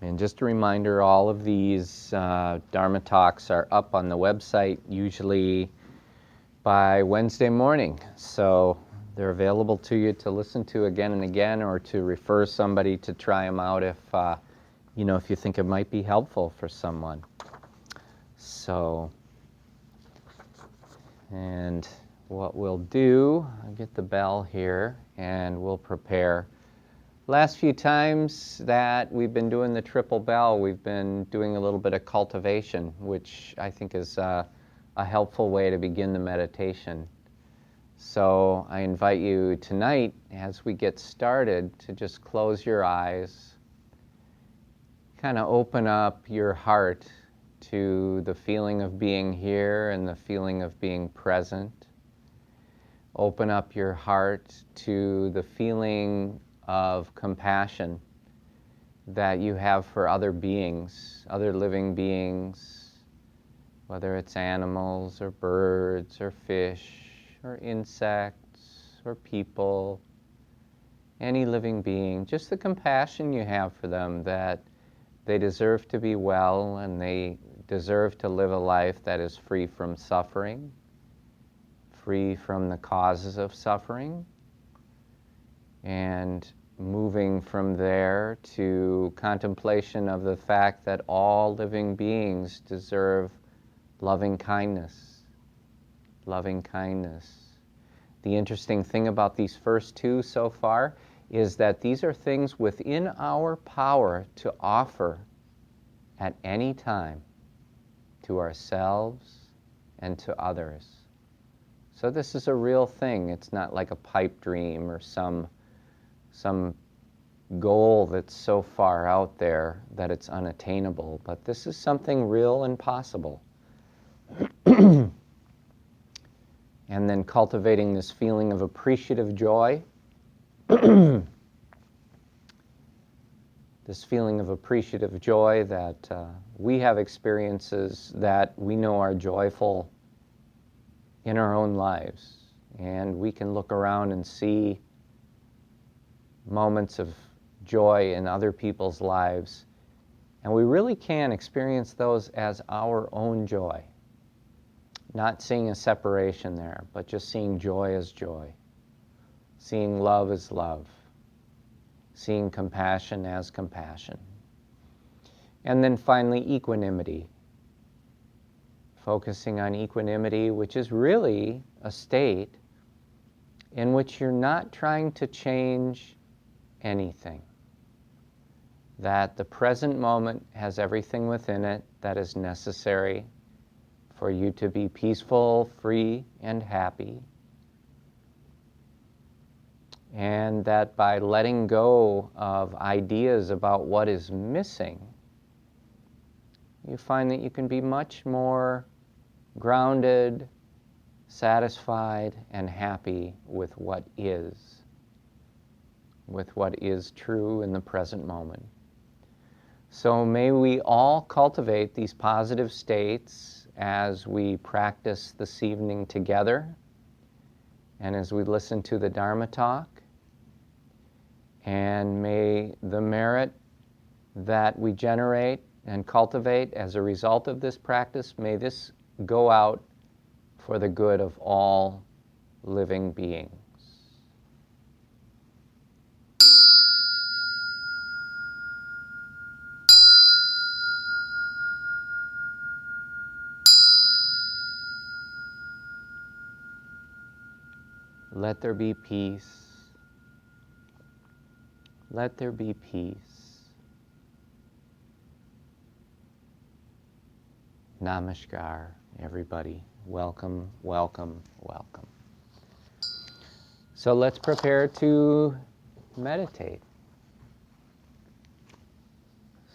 And just a reminder, all of these Dharma talks are up on the website usually by Wednesday morning. So they're available to you to listen to again and again, or to refer somebody to try them out if if you think it might be helpful for someone. So, and what we'll do, I'll get the bell here and we'll prepare. Last few times that we've been doing the triple bell, we've been doing a little bit of cultivation, which I think is a helpful way to begin the meditation. So I invite you tonight, as we get started, to just close your eyes, kind of open up your heart to the feeling of being here and the feeling of being present. Open up your heart to the feeling of compassion that you have for other beings, other living beings, whether it's animals or birds or fish or insects or people, any living being, just the compassion you have for them, that they deserve to be well and they deserve to live a life that is free from suffering, free from the causes of suffering, and moving from there to contemplation of the fact that all living beings deserve loving kindness. Loving kindness. The interesting thing about these first two so far is that these are things within our power to offer at any time to ourselves and to others. So this is a real thing. It's not like a pipe dream or some goal that's so far out there that it's unattainable, but this is something real and possible. And then cultivating this feeling of appreciative joy. This feeling of appreciative joy that we have experiences that we know are joyful in our own lives. And we can look around and see moments of joy in other people's lives. And we really can experience those as our own joy. Not seeing a separation there, but just seeing joy as joy. Seeing love as love. Seeing compassion as compassion. And then finally, equanimity. Focusing on equanimity, which is really a state in which you're not trying to change anything. That the present moment has everything within it that is necessary for you to be peaceful, free, and happy. And that by letting go of ideas about what is missing, you find that you can be much more grounded, satisfied, and happy with what is true in the present moment. So may we all cultivate these positive states as we practice this evening together and as we listen to the Dharma talk. And may the merit that we generate and cultivate as a result of this practice, may this go out for the good of all living beings. Let there be peace. Let there be peace. Namaskar, everybody. Welcome, welcome, welcome. So let's prepare to meditate.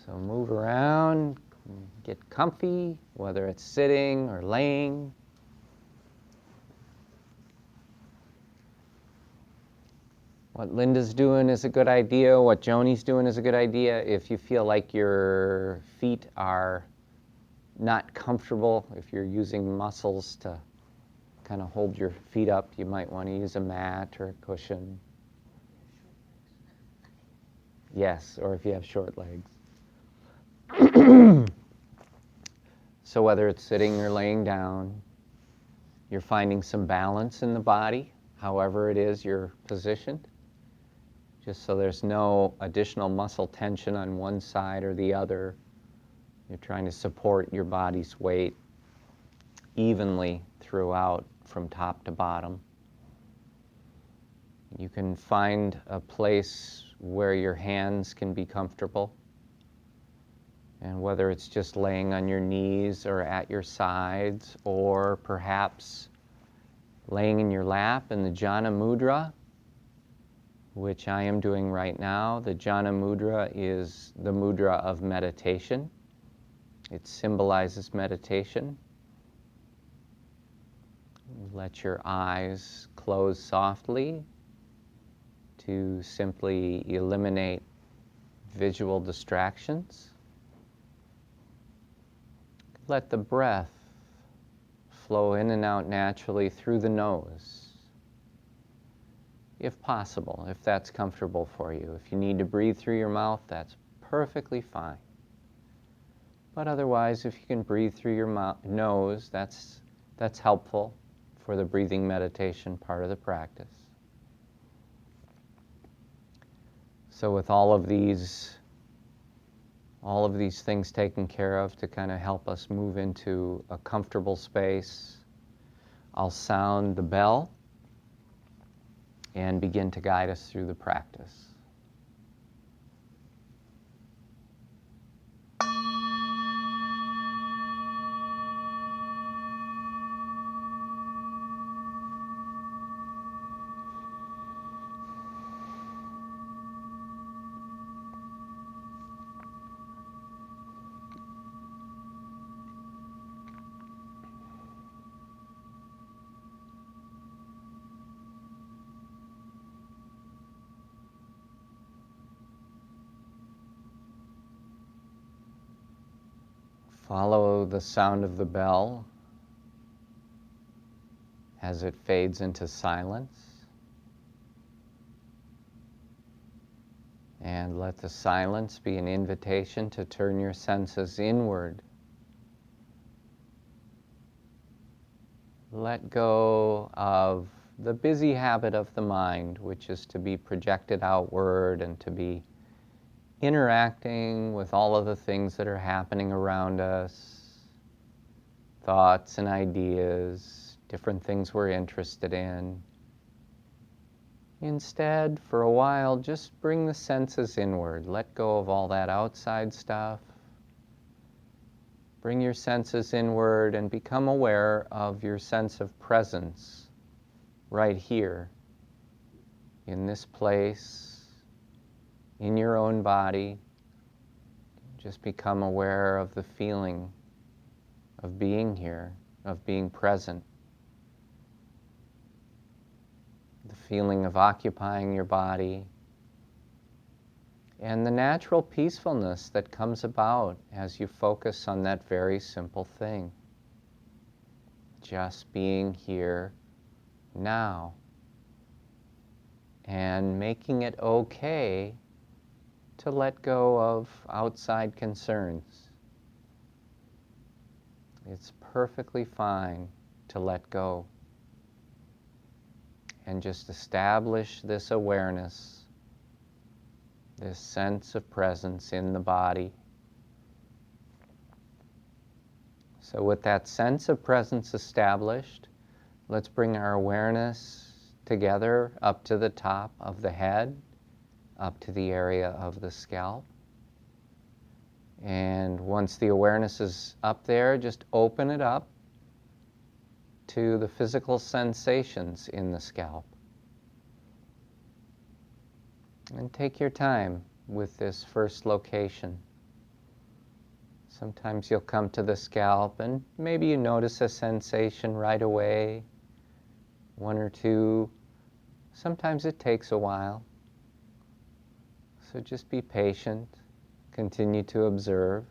So move around, get comfy, whether it's sitting or laying. What Linda's doing is a good idea. What Joni's doing is a good idea. If you feel like your feet are not comfortable, if you're using muscles to kind of hold your feet up, you might want to use a mat or a cushion. Yes, or if you have short legs. So whether it's sitting or laying down, you're finding some balance in the body, however it is you're positioned, just so there's no additional muscle tension on one side or the other. You're trying to support your body's weight evenly throughout from top to bottom. You can find a place where your hands can be comfortable. And whether it's just laying on your knees or at your sides, or perhaps laying in your lap in the jhana mudra, which I am doing right now. The jhana mudra is the mudra of meditation. It symbolizes meditation. Let your eyes close softly to simply eliminate visual distractions. Let the breath flow in and out naturally through the nose, if possible, if that's comfortable for you. If you need to breathe through your mouth, that's perfectly fine. But otherwise, if you can breathe through your nose, that's helpful for the breathing meditation part of the practice. So with all of these things taken care of to kind of help us move into a comfortable space, I'll sound the bell and begin to guide us through the practice. Follow the sound of the bell as it fades into silence. And let the silence be an invitation to turn your senses inward. Let go of the busy habit of the mind, which is to be projected outward and to be interacting with all of the things that are happening around us, thoughts and ideas, different things we're interested in. Instead, for a while, just bring the senses inward. Let go of all that outside stuff. Bring your senses inward and become aware of your sense of presence right here, in this place, in your own body. Just become aware of the feeling of being here, of being present. The feeling of occupying your body, and the natural peacefulness that comes about as you focus on that very simple thing. Just being here now, and making it okay to let go of outside concerns. It's perfectly fine to let go and just establish this awareness, this sense of presence in the body. So with that sense of presence established, let's bring our awareness together up to the top of the head, up to the area of the scalp. And once the awareness is up there, just open it up to the physical sensations in the scalp. And take your time with this first location. Sometimes you'll come to the scalp and maybe you notice a sensation right away, one or two. Sometimes it takes a while. So just be patient, continue to observe.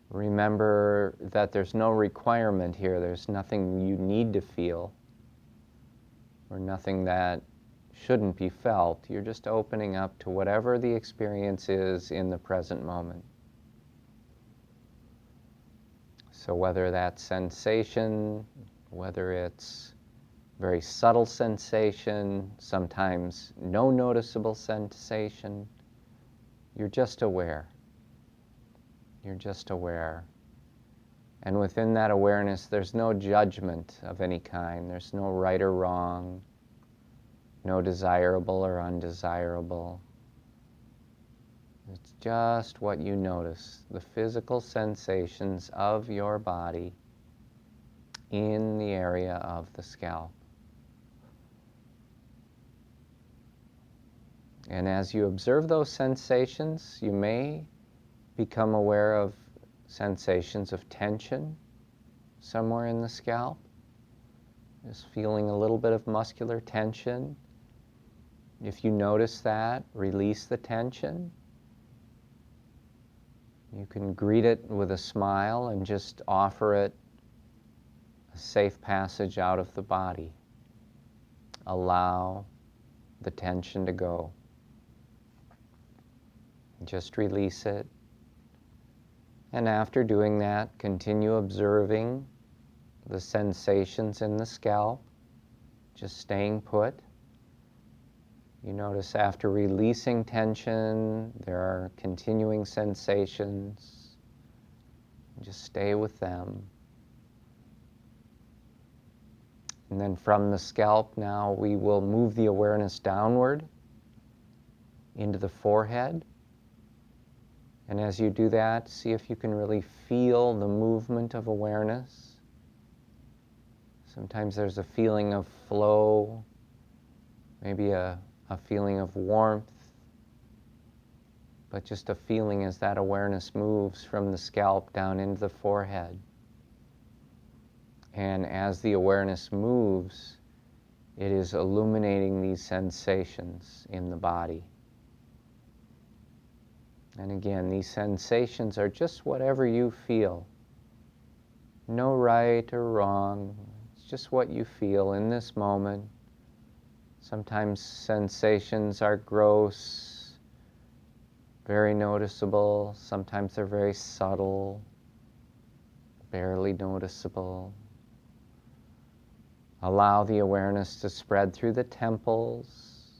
Remember that there's no requirement here. There's nothing you need to feel, or nothing that shouldn't be felt. You're just opening up to whatever the experience is in the present moment. So whether that's sensation, whether it's very subtle sensation, sometimes no noticeable sensation, you're just aware. You're just aware. And within that awareness, there's no judgment of any kind. There's no right or wrong, no desirable or undesirable. It's just what you notice, the physical sensations of your body in the area of the scalp. And as you observe those sensations, you may become aware of sensations of tension somewhere in the scalp. Just feeling a little bit of muscular tension. If you notice that, release the tension. You can greet it with a smile and just offer it a safe passage out of the body. Allow the tension to go. Just release it. And after doing that, continue observing the sensations in the scalp, just staying put. You notice after releasing tension, there are continuing sensations. Just stay with them. And then from the scalp now, we will move the awareness downward into the forehead. And as you do that, see if you can really feel the movement of awareness. Sometimes there's a feeling of flow, maybe a feeling of warmth, but just a feeling as that awareness moves from the scalp down into the forehead. And as the awareness moves, it is illuminating these sensations in the body. And again, these sensations are just whatever you feel. No right or wrong. It's just what you feel in this moment. Sometimes sensations are gross, very noticeable. Sometimes they're very subtle, barely noticeable. Allow the awareness to spread through the temples.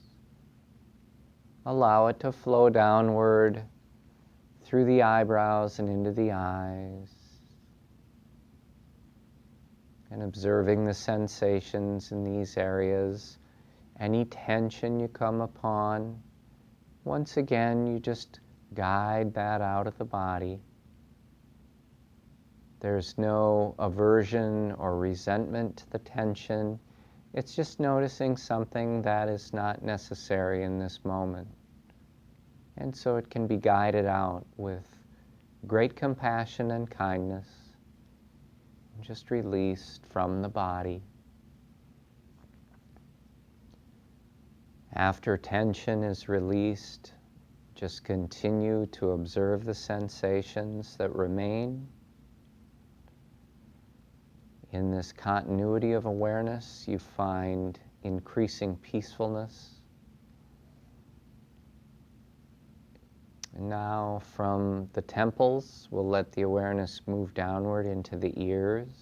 Allow it to flow downward through the eyebrows and into the eyes. And observing the sensations in these areas. Any tension you come upon, once again, you just guide that out of the body. There's no aversion or resentment to the tension. It's just noticing something that is not necessary in this moment. And so it can be guided out with great compassion and kindness, just released from the body. After tension is released, just continue to observe the sensations that remain. In this continuity of awareness, you find increasing peacefulness. And now from the temples, we'll let the awareness move downward into the ears.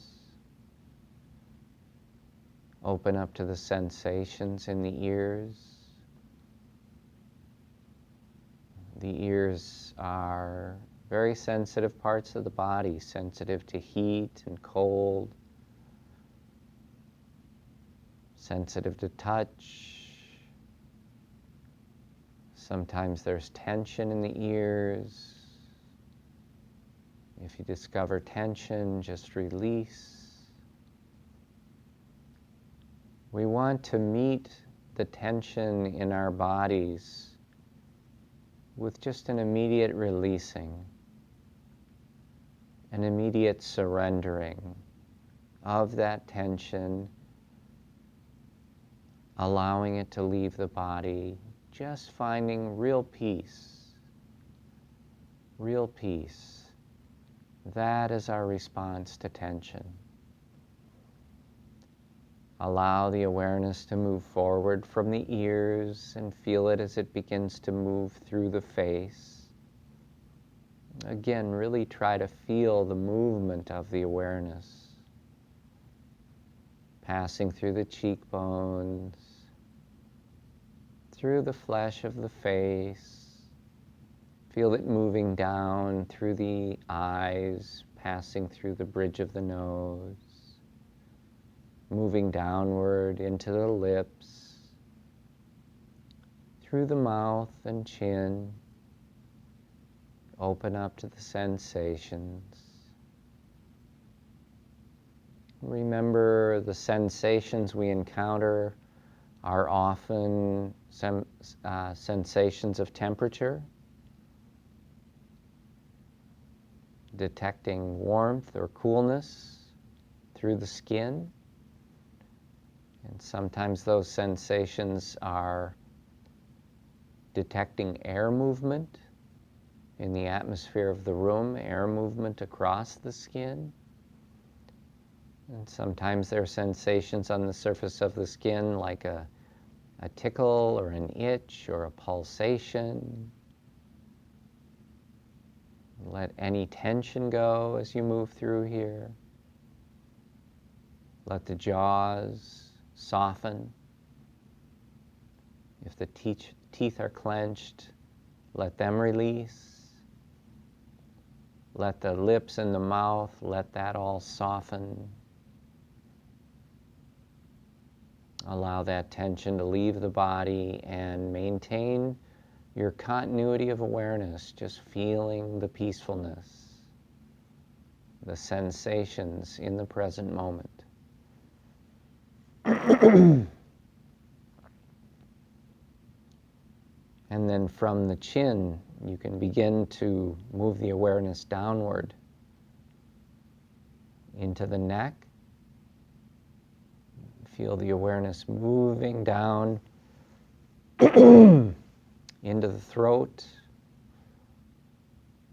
Open up to the sensations in the ears. The ears are very sensitive parts of the body, sensitive to heat and cold, sensitive to touch. Sometimes there's tension in the ears. If you discover tension, just release. We want to meet the tension in our bodies with just an immediate releasing, an immediate surrendering of that tension, allowing it to leave the body, just finding real peace. Real peace. That is our response to tension. Allow the awareness to move forward from the ears and feel it as it begins to move through the face. Again, really try to feel the movement of the awareness, passing through the cheekbones, through the flesh of the face. Feel it moving down through the eyes, passing through the bridge of the nose, moving downward into the lips, through the mouth and chin. Open up to the sensations. Remember, the sensations we encounter are often sensations of temperature, detecting warmth or coolness through the skin. And sometimes those sensations are detecting air movement in the atmosphere of the room, air movement across the skin. And sometimes there are sensations on the surface of the skin like a tickle or an itch or a pulsation. Let any tension go as you move through here. Let the jaws soften. If the teeth are clenched, let them release. Let the lips and the mouth, let that all soften. Allow that tension to leave the body and maintain your continuity of awareness, just feeling the peacefulness, the sensations in the present moment. And then from the chin, you can begin to move the awareness downward into the neck. Feel the awareness moving down into the throat,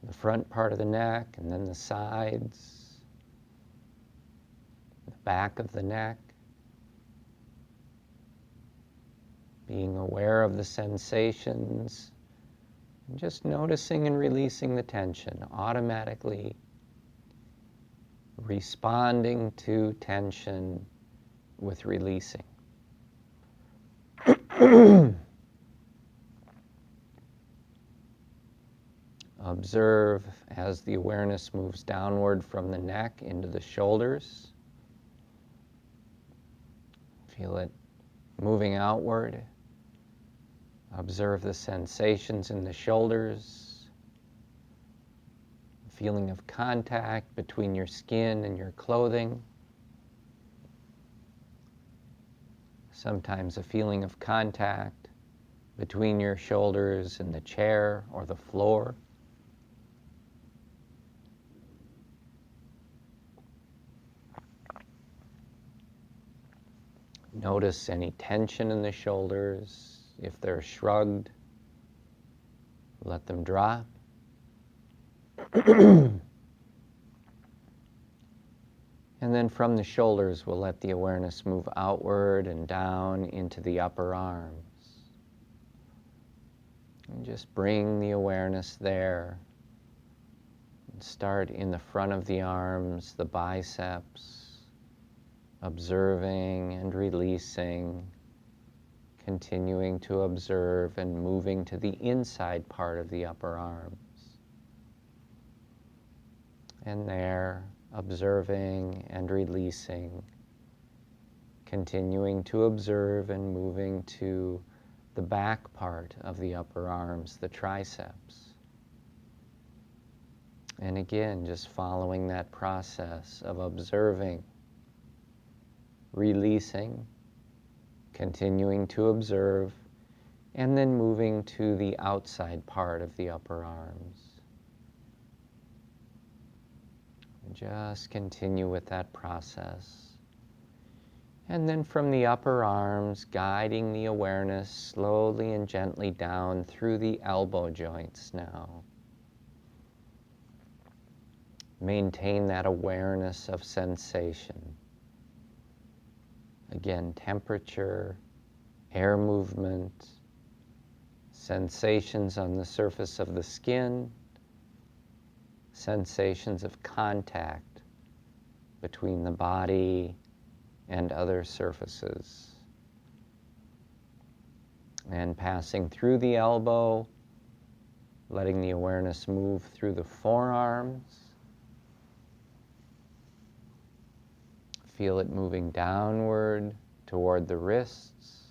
the front part of the neck, and then the sides, the back of the neck. Being aware of the sensations, and just noticing and releasing the tension, automatically responding to tension with releasing. Observe as the awareness moves downward from the neck into the shoulders. Feel it moving outward. Observe the sensations in the shoulders, feeling of contact between your skin and your clothing. Sometimes a feeling of contact between your shoulders and the chair or the floor. Notice any tension in the shoulders. If they're shrugged, let them drop. And then from the shoulders, we'll let the awareness move outward and down into the upper arms. And just bring the awareness there. And start in the front of the arms, the biceps, observing and releasing, continuing to observe and moving to the inside part of the upper arms. And there, observing and releasing, continuing to observe and moving to the back part of the upper arms, the triceps. And again, just following that process of observing, releasing, continuing to observe, and then moving to the outside part of the upper arms. Just continue with that process. And then from the upper arms, guiding the awareness slowly and gently down through the elbow joints now. Maintain that awareness of sensation. Again, temperature, air movement, sensations on the surface of the skin, sensations of contact between the body and other surfaces. And passing through the elbow, letting the awareness move through the forearms. Feel it moving downward toward the wrists.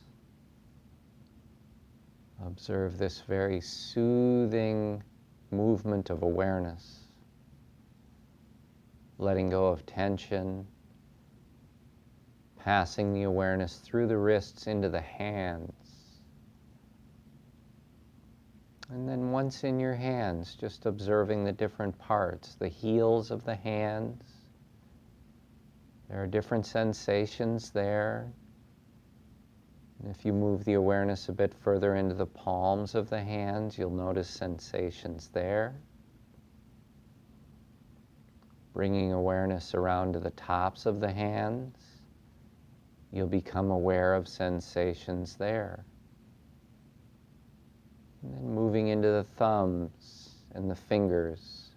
Observe this very soothing movement of awareness. Letting go of tension. Passing the awareness through the wrists into the hands. And then once in your hands, just observing the different parts, the heels of the hands. There are different sensations there. And if you move the awareness a bit further into the palms of the hands, you'll notice sensations there. Bringing awareness around to the tops of the hands, you'll become aware of sensations there. And then moving into the thumbs and the fingers,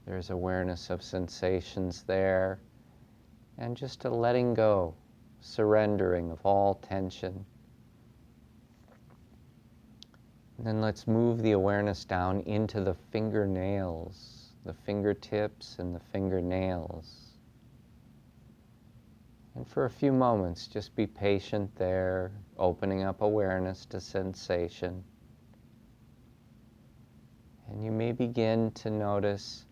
there's awareness of sensations there. And just a letting go, surrendering of all tension. And then let's move the awareness down into the fingernails, the fingertips and the fingernails. And for a few moments, just be patient there, opening up awareness to sensation. And you may begin to notice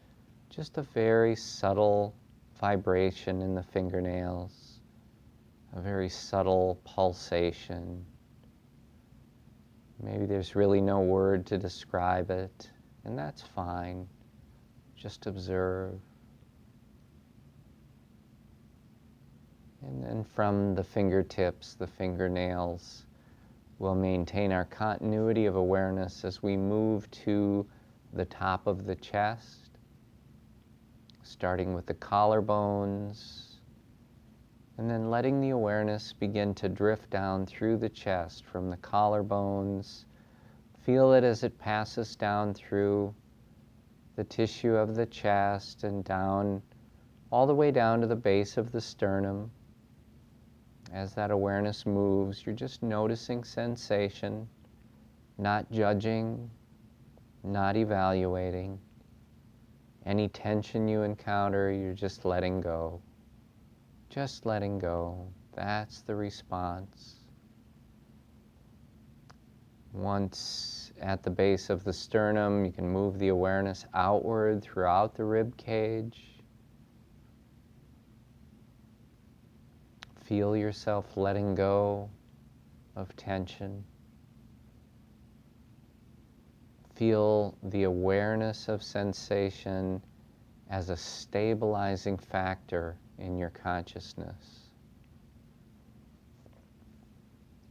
just a very subtle vibration in the fingernails, a very subtle pulsation. Maybe there's really no word to describe it, and that's fine. Just observe. And then from the fingertips, the fingernails, we'll maintain our continuity of awareness as we move to the top of the chest, starting with the collarbones, and then letting the awareness begin to drift down through the chest from the collarbones. Feel it as it passes down through the tissue of the chest and down, all the way down to the base of the sternum. As that awareness moves, you're just noticing sensation, not judging, not evaluating. Any tension you encounter, you're just letting go. Just letting go. That's the response. Once at the base of the sternum, you can move the awareness outward throughout the rib cage. Feel yourself letting go of tension. Feel the awareness of sensation as a stabilizing factor in your consciousness.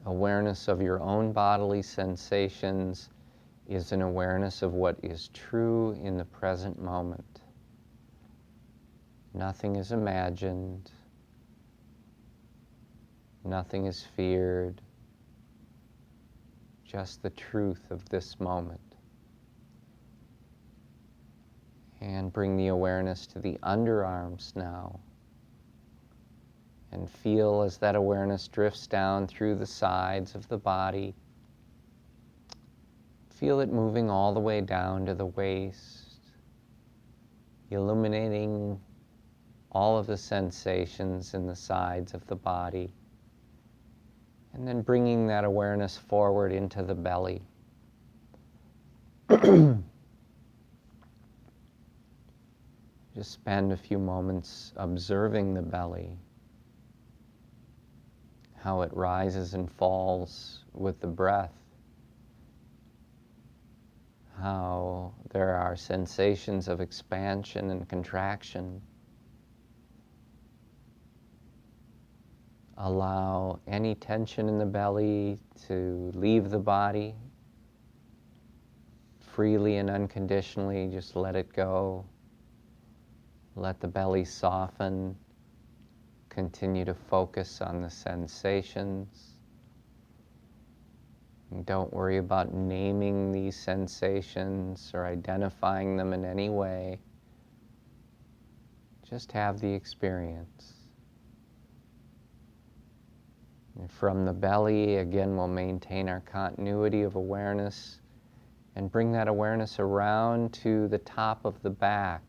Awareness of your own bodily sensations is an awareness of what is true in the present moment. Nothing is imagined. Nothing is feared, just the truth of this moment. And bring the awareness to the underarms now. And feel as that awareness drifts down through the sides of the body. Feel it moving all the way down to the waist, illuminating all of the sensations in the sides of the body. And then bringing that awareness forward into the belly. Just spend a few moments observing the belly, how it rises and falls with the breath, how there are sensations of expansion and contraction. Allow any tension in the belly to leave the body freely and unconditionally. Just let it go. Let the belly soften, continue to focus on the sensations. And don't worry about naming these sensations or identifying them in any way. Just have the experience. And from the belly, again, we'll maintain our continuity of awareness and bring that awareness around to the top of the back.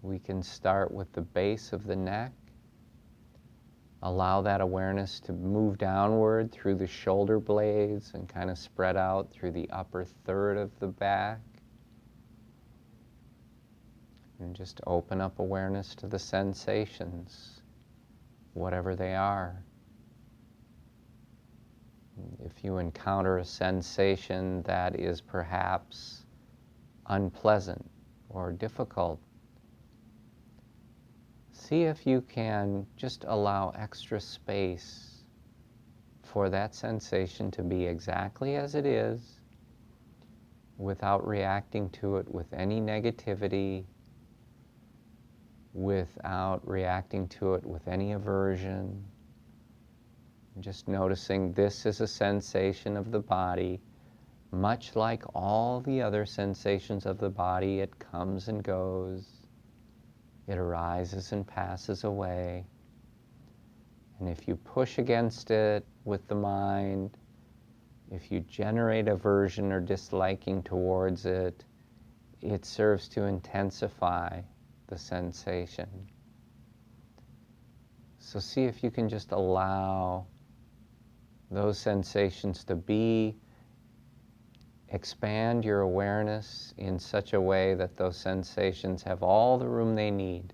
We can start with the base of the neck. Allow that awareness to move downward through the shoulder blades and kind of spread out through the upper third of the back. And just open up awareness to the sensations, whatever they are. If you encounter a sensation that is perhaps unpleasant or difficult, see if you can just allow extra space for that sensation to be exactly as it is, without reacting to it with any negativity, without reacting to it with any aversion. Just noticing this is a sensation of the body, much like all the other sensations of the body. It comes and goes. It arises and passes away. And if you push against it with the mind, if you generate aversion or disliking towards it, it serves to intensify the sensation. So see if you can just allow those sensations to be. Expand your awareness in such a way that those sensations have all the room they need.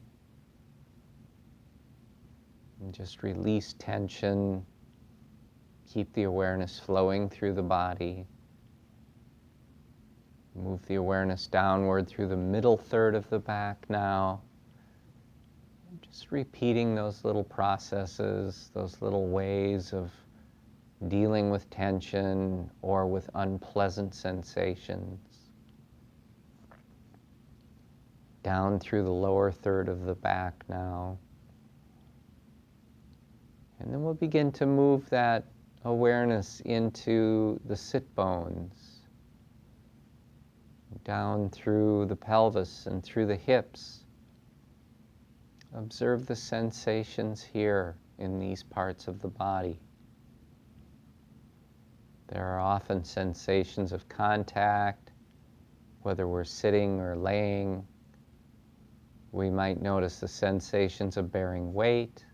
And just release tension. Keep the awareness flowing through the body. Move the awareness downward through the middle third of the back now. Just repeating those little processes, those little ways of dealing with tension or with unpleasant sensations. Down through the lower third of the back now. And then we'll begin to move that awareness into the sit bones, down through the pelvis and through the hips. Observe the sensations here in these parts of the body. There are often sensations of contact, whether we're sitting or laying. We might notice the sensations of bearing weight,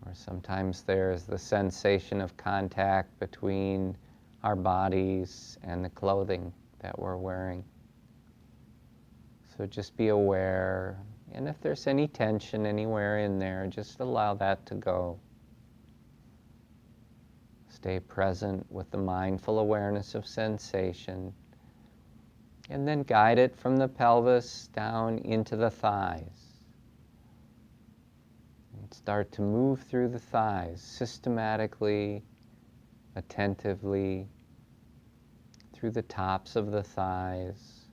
or sometimes there's the sensation of contact between our bodies and the clothing that we're wearing. So just be aware, and if there's any tension anywhere in there, just allow that to go. Stay present with the mindful awareness of sensation, and then guide it from the pelvis down into the thighs. And start to move through the thighs systematically, attentively, through the tops of the thighs,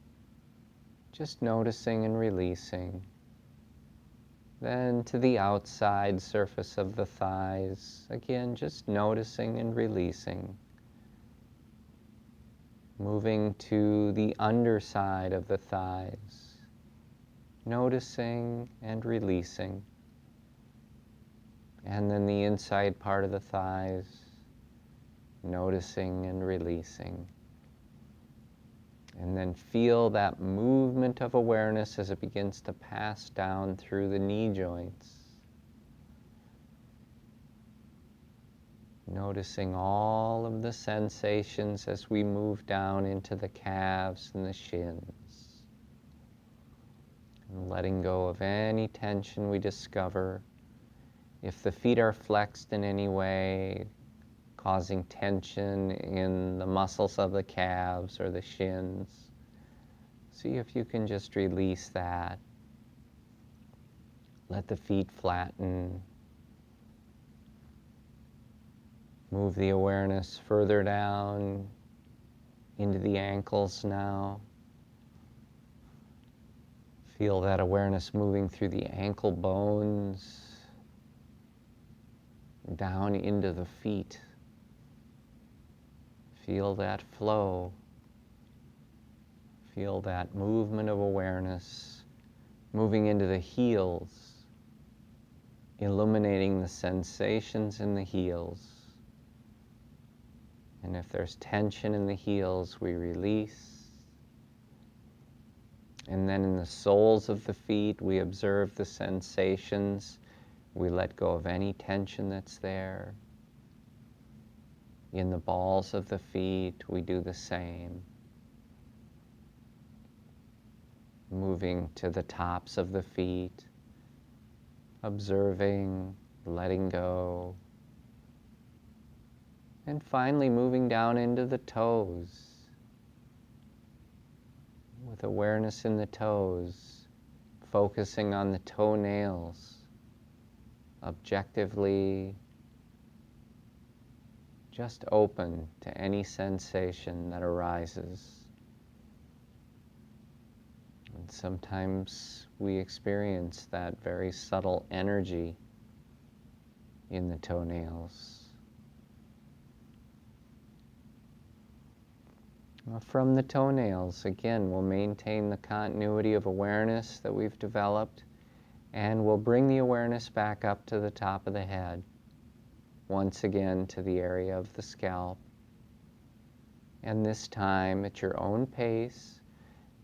just noticing and releasing. Then to the outside surface of the thighs, again just noticing and releasing. Moving to the underside of the thighs, noticing and releasing. And then the inside part of the thighs, noticing and releasing. And then feel that movement of awareness as it begins to pass down through the knee joints. Noticing all of the sensations as we move down into the calves and the shins. And letting go of any tension we discover. If the feet are flexed in any way, causing tension in the muscles of the calves or the shins, see if you can just release that. Let the feet flatten. Move the awareness further down into the ankles now. Feel that awareness moving through the ankle bones, down into the feet. Feel that flow. Feel that movement of awareness moving into the heels, illuminating the sensations in the heels. And if there's tension in the heels, we release. And then in the soles of the feet, we observe the sensations. We let go of any tension that's there. In the balls of the feet, we do the same. Moving to the tops of the feet, observing, letting go. And finally moving down into the toes, with awareness in the toes, focusing on the toenails, objectively just open to any sensation that arises. And sometimes we experience that very subtle energy in the toenails. From the toenails, again, we'll maintain the continuity of awareness that we've developed, and we'll bring the awareness back up to the top of the head, once again to the area of the scalp. And this time, at your own pace,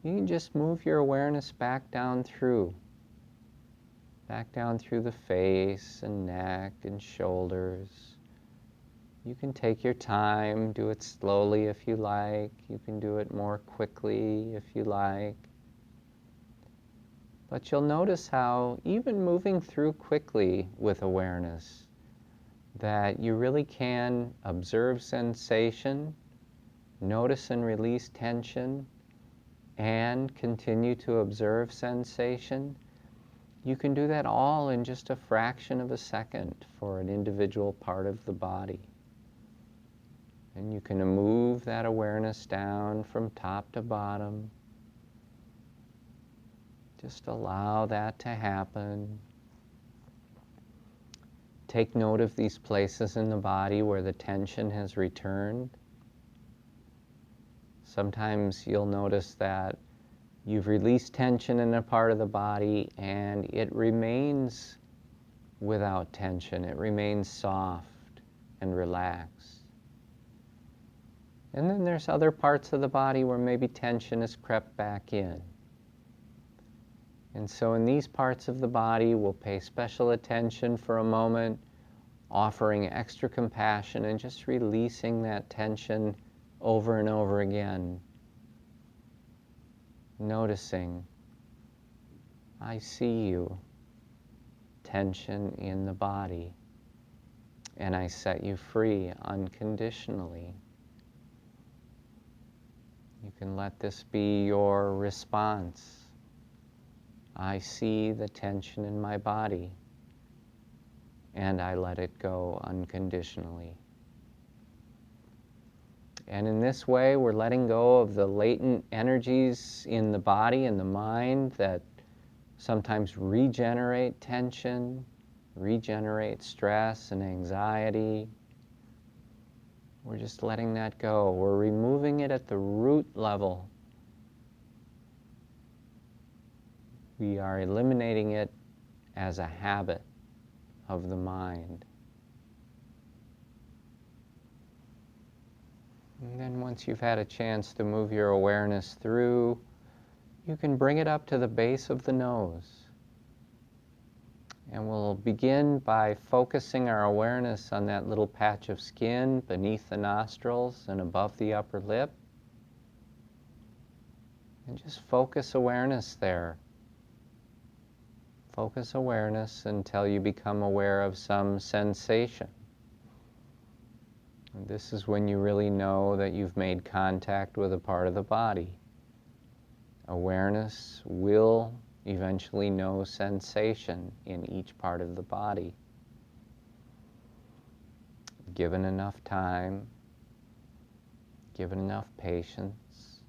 you can just move your awareness back down through the face and neck and shoulders. You can take your time, do it slowly if you like. You can do it more quickly if you like. But you'll notice how even moving through quickly with awareness, that you really can observe sensation, notice and release tension, and continue to observe sensation. You can do that all in just a fraction of a second for an individual part of the body. And you can move that awareness down from top to bottom. Just allow that to happen. Take note of these places in the body where the tension has returned. Sometimes you'll notice that you've released tension in a part of the body and it remains without tension. It remains soft and relaxed. And then there's other parts of the body where maybe tension has crept back in. And so in these parts of the body, we'll pay special attention for a moment, offering extra compassion and just releasing that tension over and over again. Noticing, I see you, tension in the body, and I set you free unconditionally. You can let this be your response. I see the tension in my body, and I let it go unconditionally. And in this way, we're letting go of the latent energies in the body and the mind that sometimes regenerate tension, regenerate stress and anxiety. We're just letting that go. We're removing it at the root level. We are eliminating it as a habit of the mind. And then once you've had a chance to move your awareness through, you can bring it up to the base of the nose. And we'll begin by focusing our awareness on that little patch of skin beneath the nostrils and above the upper lip. And just focus awareness there. Focus awareness until you become aware of some sensation. And this is when you really know that you've made contact with a part of the body. Awareness will eventually know sensation in each part of the body. Given enough time, given enough patience,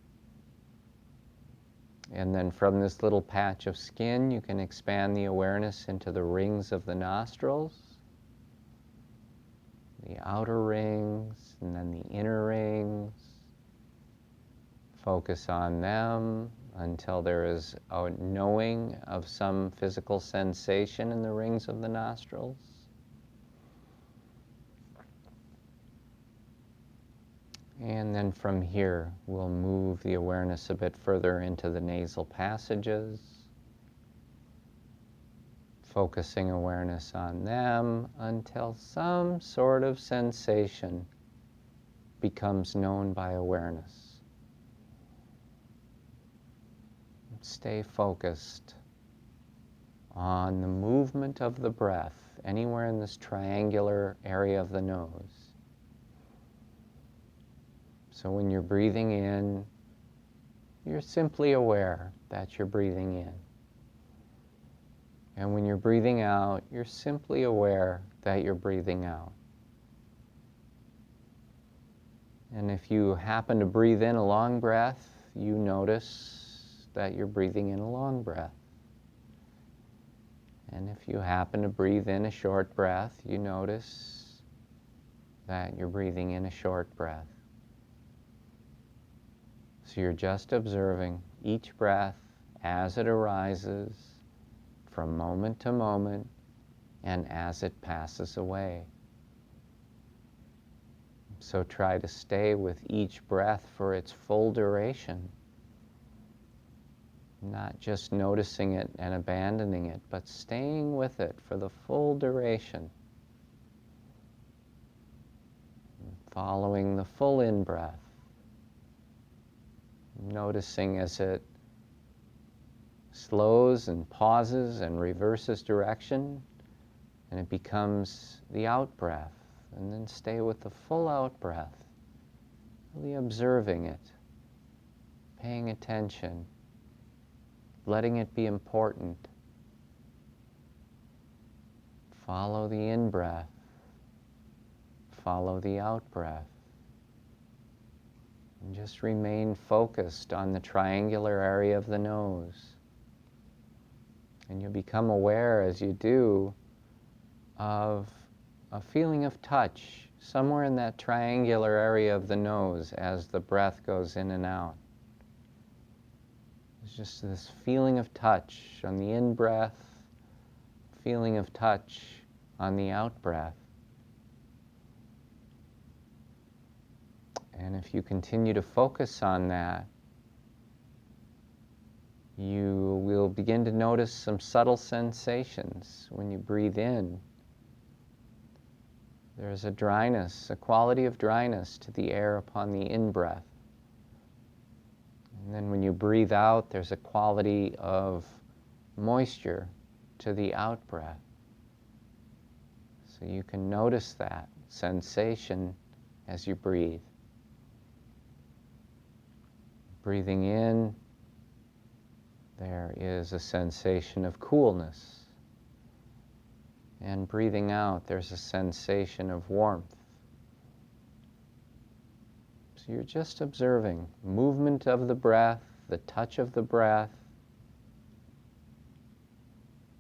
And then from this little patch of skin, you can expand the awareness into the rings of the nostrils, the outer rings, and then the inner rings. Focus on them until there is a knowing of some physical sensation in the rings of the nostrils. And then from here, we'll move the awareness a bit further into the nasal passages, focusing awareness on them until some sort of sensation becomes known by awareness. Stay focused on the movement of the breath anywhere in this triangular area of the nose. So when you're breathing in, you're simply aware that you're breathing in. And when you're breathing out, you're simply aware that you're breathing out. And if you happen to breathe in a long breath, you notice that you're breathing in a long breath. And if you happen to breathe in a short breath, you notice that you're breathing in a short breath. So you're just observing each breath as it arises from moment to moment and as it passes away. So try to stay with each breath for its full duration, not just noticing it and abandoning it, but staying with it for the full duration, following the full in-breath. Noticing as it slows and pauses and reverses direction, and it becomes the out-breath. And then stay with the full out-breath, really observing it, paying attention, letting it be important. Follow the in-breath, follow the out-breath. And just remain focused on the triangular area of the nose. And you'll become aware as you do of a feeling of touch somewhere in that triangular area of the nose as the breath goes in and out. There's just this feeling of touch on the in-breath, feeling of touch on the out-breath. And if you continue to focus on that, you will begin to notice some subtle sensations. When you breathe in, there's a dryness, a quality of dryness to the air upon the in-breath. And then when you breathe out, there's a quality of moisture to the out-breath. So you can notice that sensation as you breathe. Breathing in, there is a sensation of coolness. And breathing out, there's a sensation of warmth. So you're just observing movement of the breath, the touch of the breath,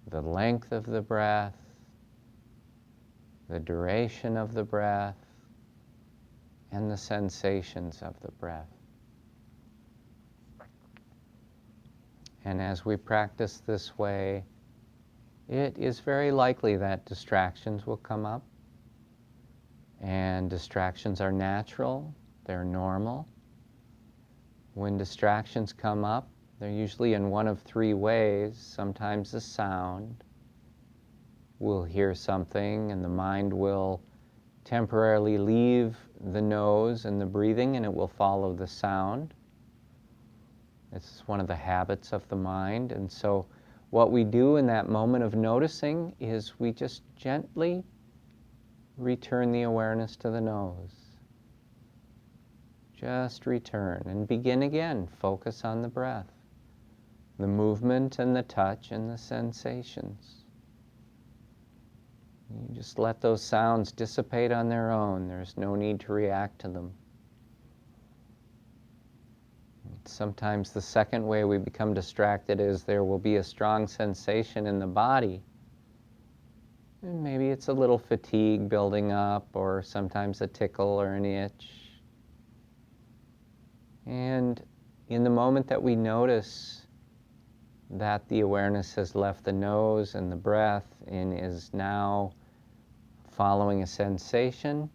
the length of the breath, the duration of the breath, and the sensations of the breath. And as we practice this way, it is very likely that distractions will come up. And distractions are natural, they're normal. When distractions come up, they're usually in one of three ways. Sometimes a sound. We'll hear something and the mind will temporarily leave the nose and the breathing and it will follow the sound. This is one of the habits of the mind. And so what we do in that moment of noticing is we just gently return the awareness to the nose. Just return and begin again. Focus on the breath, the movement and the touch and the sensations. You just let those sounds dissipate on their own. There's no need to react to them. Sometimes the second way we become distracted is there will be a strong sensation in the body. And maybe it's a little fatigue building up, or sometimes a tickle or an itch. And in the moment that we notice that the awareness has left the nose and the breath and is now following a sensation,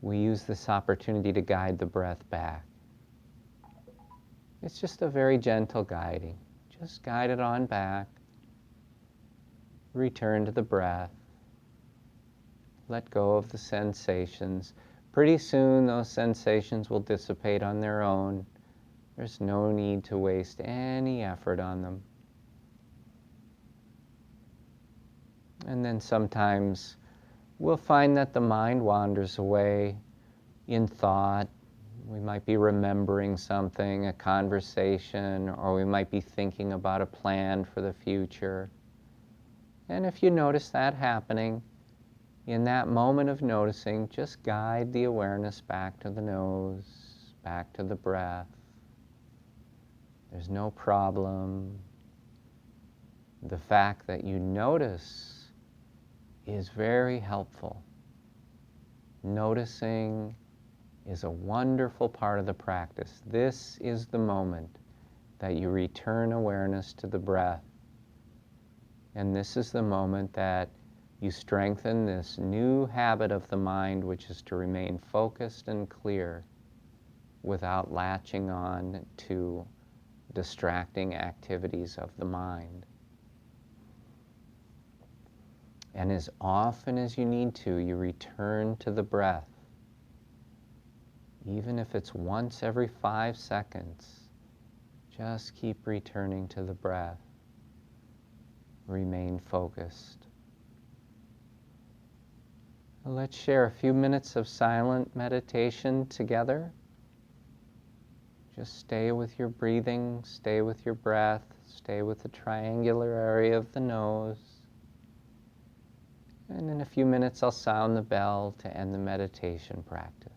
we use this opportunity to guide the breath back. It's just a very gentle guiding. Just guide it on back. Return to the breath. Let go of the sensations. Pretty soon those sensations will dissipate on their own. There's no need to waste any effort on them. And then sometimes we'll find that the mind wanders away in thought. We might be remembering something, a conversation, or we might be thinking about a plan for the future. And if you notice that happening, in that moment of noticing, just guide the awareness back to the nose, back to the breath. There's no problem. The fact that you notice is very helpful. Noticing is a wonderful part of the practice. This is the moment that you return awareness to the breath. And this is the moment that you strengthen this new habit of the mind, which is to remain focused and clear without latching on to distracting activities of the mind. And as often as you need to, you return to the breath. Even if it's once every 5 seconds, just keep returning to the breath. Remain focused. Let's share a few minutes of silent meditation together. Just stay with your breathing, stay with your breath, stay with the triangular area of the nose. And in a few minutes, I'll sound the bell to end the meditation practice.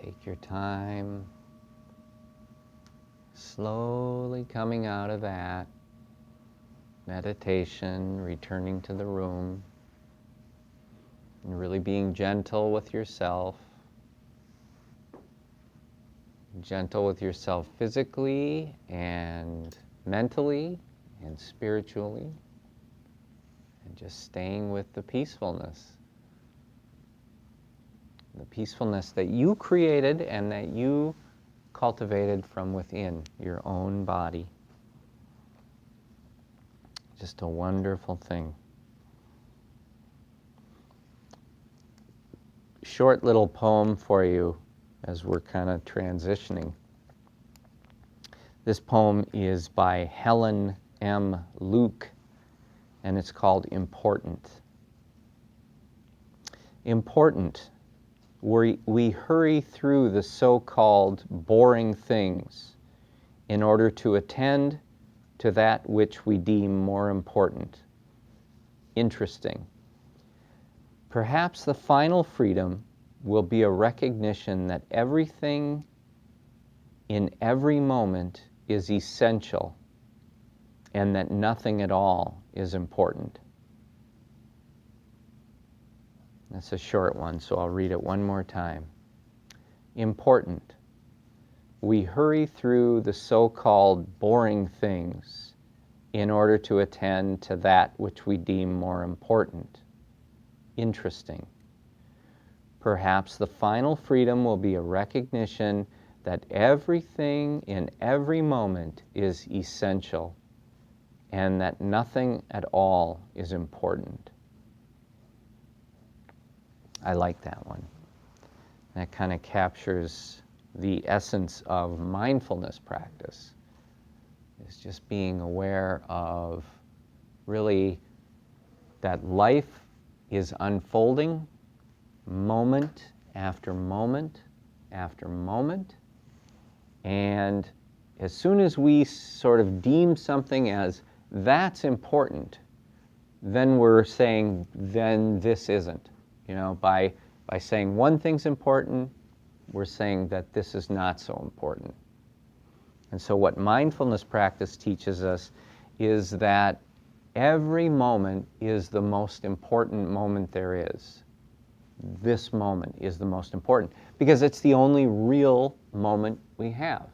Take your time, slowly coming out of that meditation, returning to the room. And really being gentle with yourself. Gentle with yourself physically and mentally and spiritually. And just staying with the peacefulness. The peacefulness that you created and that you cultivated from within your own body. Just a wonderful thing. Short little poem for you as we're kind of transitioning. This poem is by Helen M. Luke, and it's called Important. Important. We hurry through the so-called boring things in order to attend to that which we deem more important, interesting. Perhaps the final freedom will be a recognition that everything in every moment is essential and that nothing at all is important. That's a short one, so I'll read it one more time. Important. We hurry through the so-called boring things in order to attend to that which we deem more important, interesting. Perhaps the final freedom will be a recognition that everything in every moment is essential and that nothing at all is important. I like that one. That kind of captures the essence of mindfulness practice. It's just being aware of really that life is unfolding moment after moment after moment. And as soon as we sort of deem something as that's important, then we're saying, then this isn't. You know, by saying one thing's important, we're saying that this is not so important. And so what mindfulness practice teaches us is that every moment is the most important moment there is. This moment is the most important because it's the only real moment we have,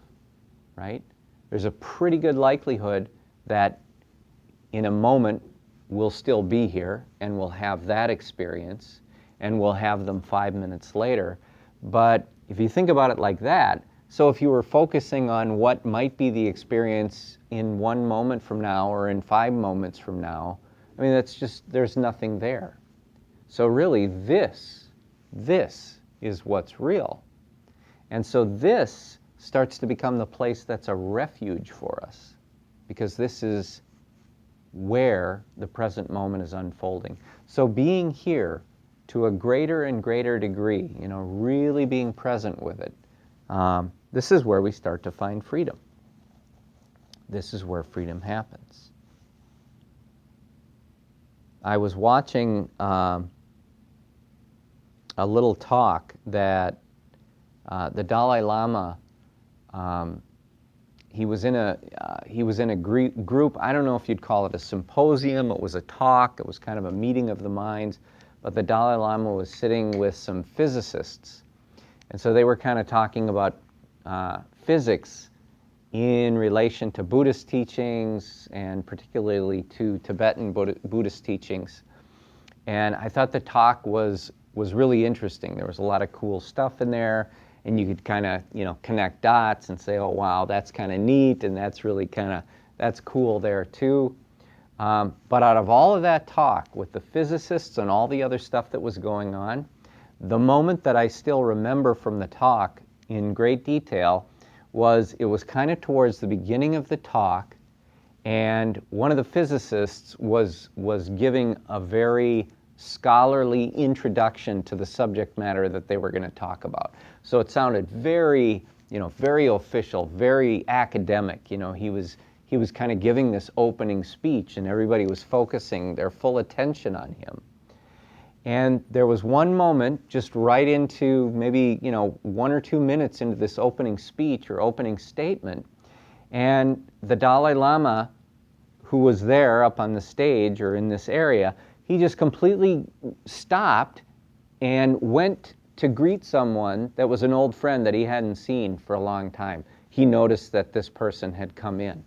right? There's a pretty good likelihood that in a moment we'll still be here and we'll have that experience and we'll have them 5 minutes later. But if you think about it like that, so if you were focusing on what might be the experience in 1 moment from now or in 5 moments from now, I mean, that's just, there's nothing there. So really, this is what's real. And so this starts to become the place that's a refuge for us, because this is where the present moment is unfolding. So being here to a greater and greater degree, you know, really being present with it, this is where we start to find freedom. This is where freedom happens. I was watching a little talk that the Dalai Lama, he was in a group. I don't know if you'd call it a symposium. It was a talk. It was kind of a meeting of the minds. But the Dalai Lama was sitting with some physicists, and so they were kind of talking about physics in relation to Buddhist teachings and particularly to Tibetan Buddhist teachings. And I thought the talk was really interesting. There was a lot of cool stuff in there, and you could kind of, you know, connect dots and say, oh wow, that's kind of neat, and that's really kind of, that's cool there too. But out of all of that talk with the physicists and all the other stuff that was going on, the moment that I still remember from the talk in great detail was, it was kind of towards the beginning of the talk, and one of the physicists was giving a very scholarly introduction to the subject matter that they were going to talk about. So it sounded very, you know, very official, very academic. You know, he was kind of giving this opening speech, and everybody was focusing their full attention on him. And there was one moment, just right into maybe, you know, 1 or 2 minutes into this opening speech or opening statement, and the Dalai Lama, who was there up on the stage or in this area, he just completely stopped and went to greet someone that was an old friend that he hadn't seen for a long time. He noticed that this person had come in.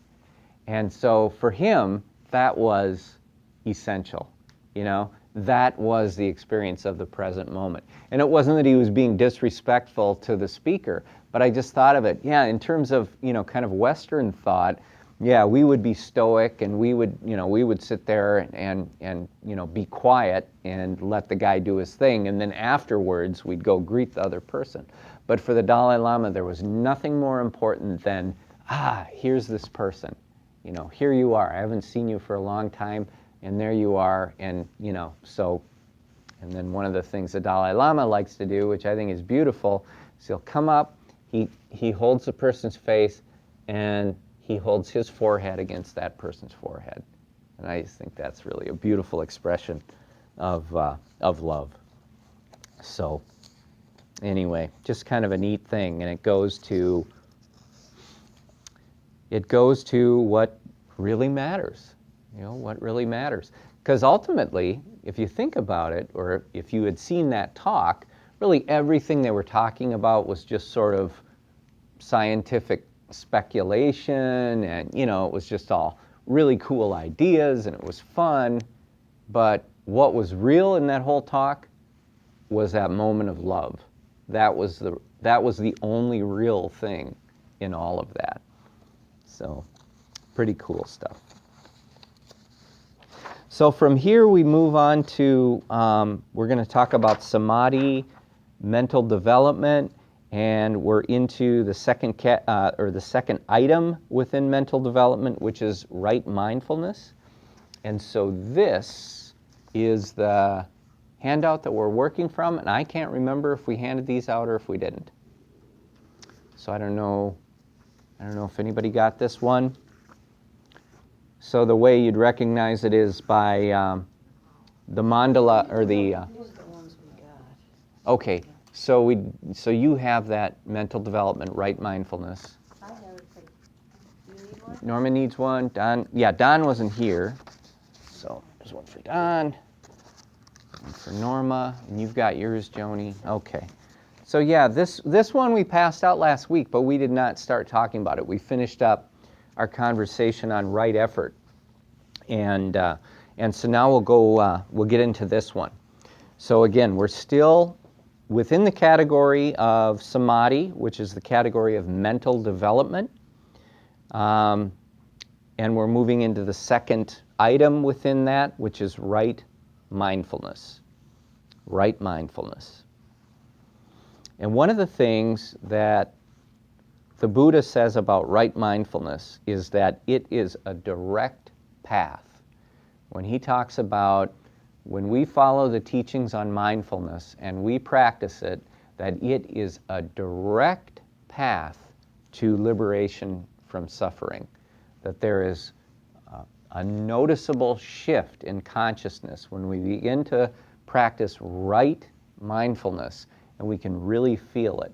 And so for him, that was essential, you know? That was the experience of the present moment. And it wasn't that he was being disrespectful to the speaker, but I just thought of it, yeah, in terms of, you know, kind of Western thought, yeah, we would be stoic and we would sit there and you know, be quiet and let the guy do his thing, and then afterwards we'd go greet the other person. But for the Dalai Lama, there was nothing more important than, here's this person. You know, here you are. I haven't seen you for a long time, and there you are, and, you know, so, and then one of the things the Dalai Lama likes to do, which I think is beautiful, is he'll come up, he holds the person's face, and he holds his forehead against that person's forehead. And I just think that's really a beautiful expression of love. So, anyway, just kind of a neat thing, and it goes to what really matters, you know, what really matters. Because ultimately, if you think about it, or if you had seen that talk, really everything they were talking about was just sort of scientific speculation, and, you know, it was just all really cool ideas, and it was fun. But what was real in that whole talk was that moment of love. That was the only real thing in all of that. So, pretty cool stuff. So from here we move on to, we're going to talk about samadhi, mental development, and we're into the second the second item within mental development, which is right mindfulness. And so this is the handout that we're working from, and I can't remember if we handed these out or if we didn't. So I don't know if anybody got this one. So the way you'd recognize it is by the mandala, or the... These are the ones we got. Okay, so you have that mental development, right mindfulness. I have it, but you need one? Norma needs one. Don wasn't here. So there's one for Don, one for Norma, and you've got yours, Joni. Okay. So yeah, this one we passed out last week, but we did not start talking about it. We finished up our conversation on right effort, and so now we'll get into this one. So again, we're still within the category of samadhi, which is the category of mental development, and we're moving into the second item within that, which is right mindfulness. Right mindfulness. And one of the things that the Buddha says about right mindfulness is that it is a direct path. When he talks about when we follow the teachings on mindfulness and we practice it, that it is a direct path to liberation from suffering. That there is a noticeable shift in consciousness when we begin to practice right mindfulness, and we can really feel it.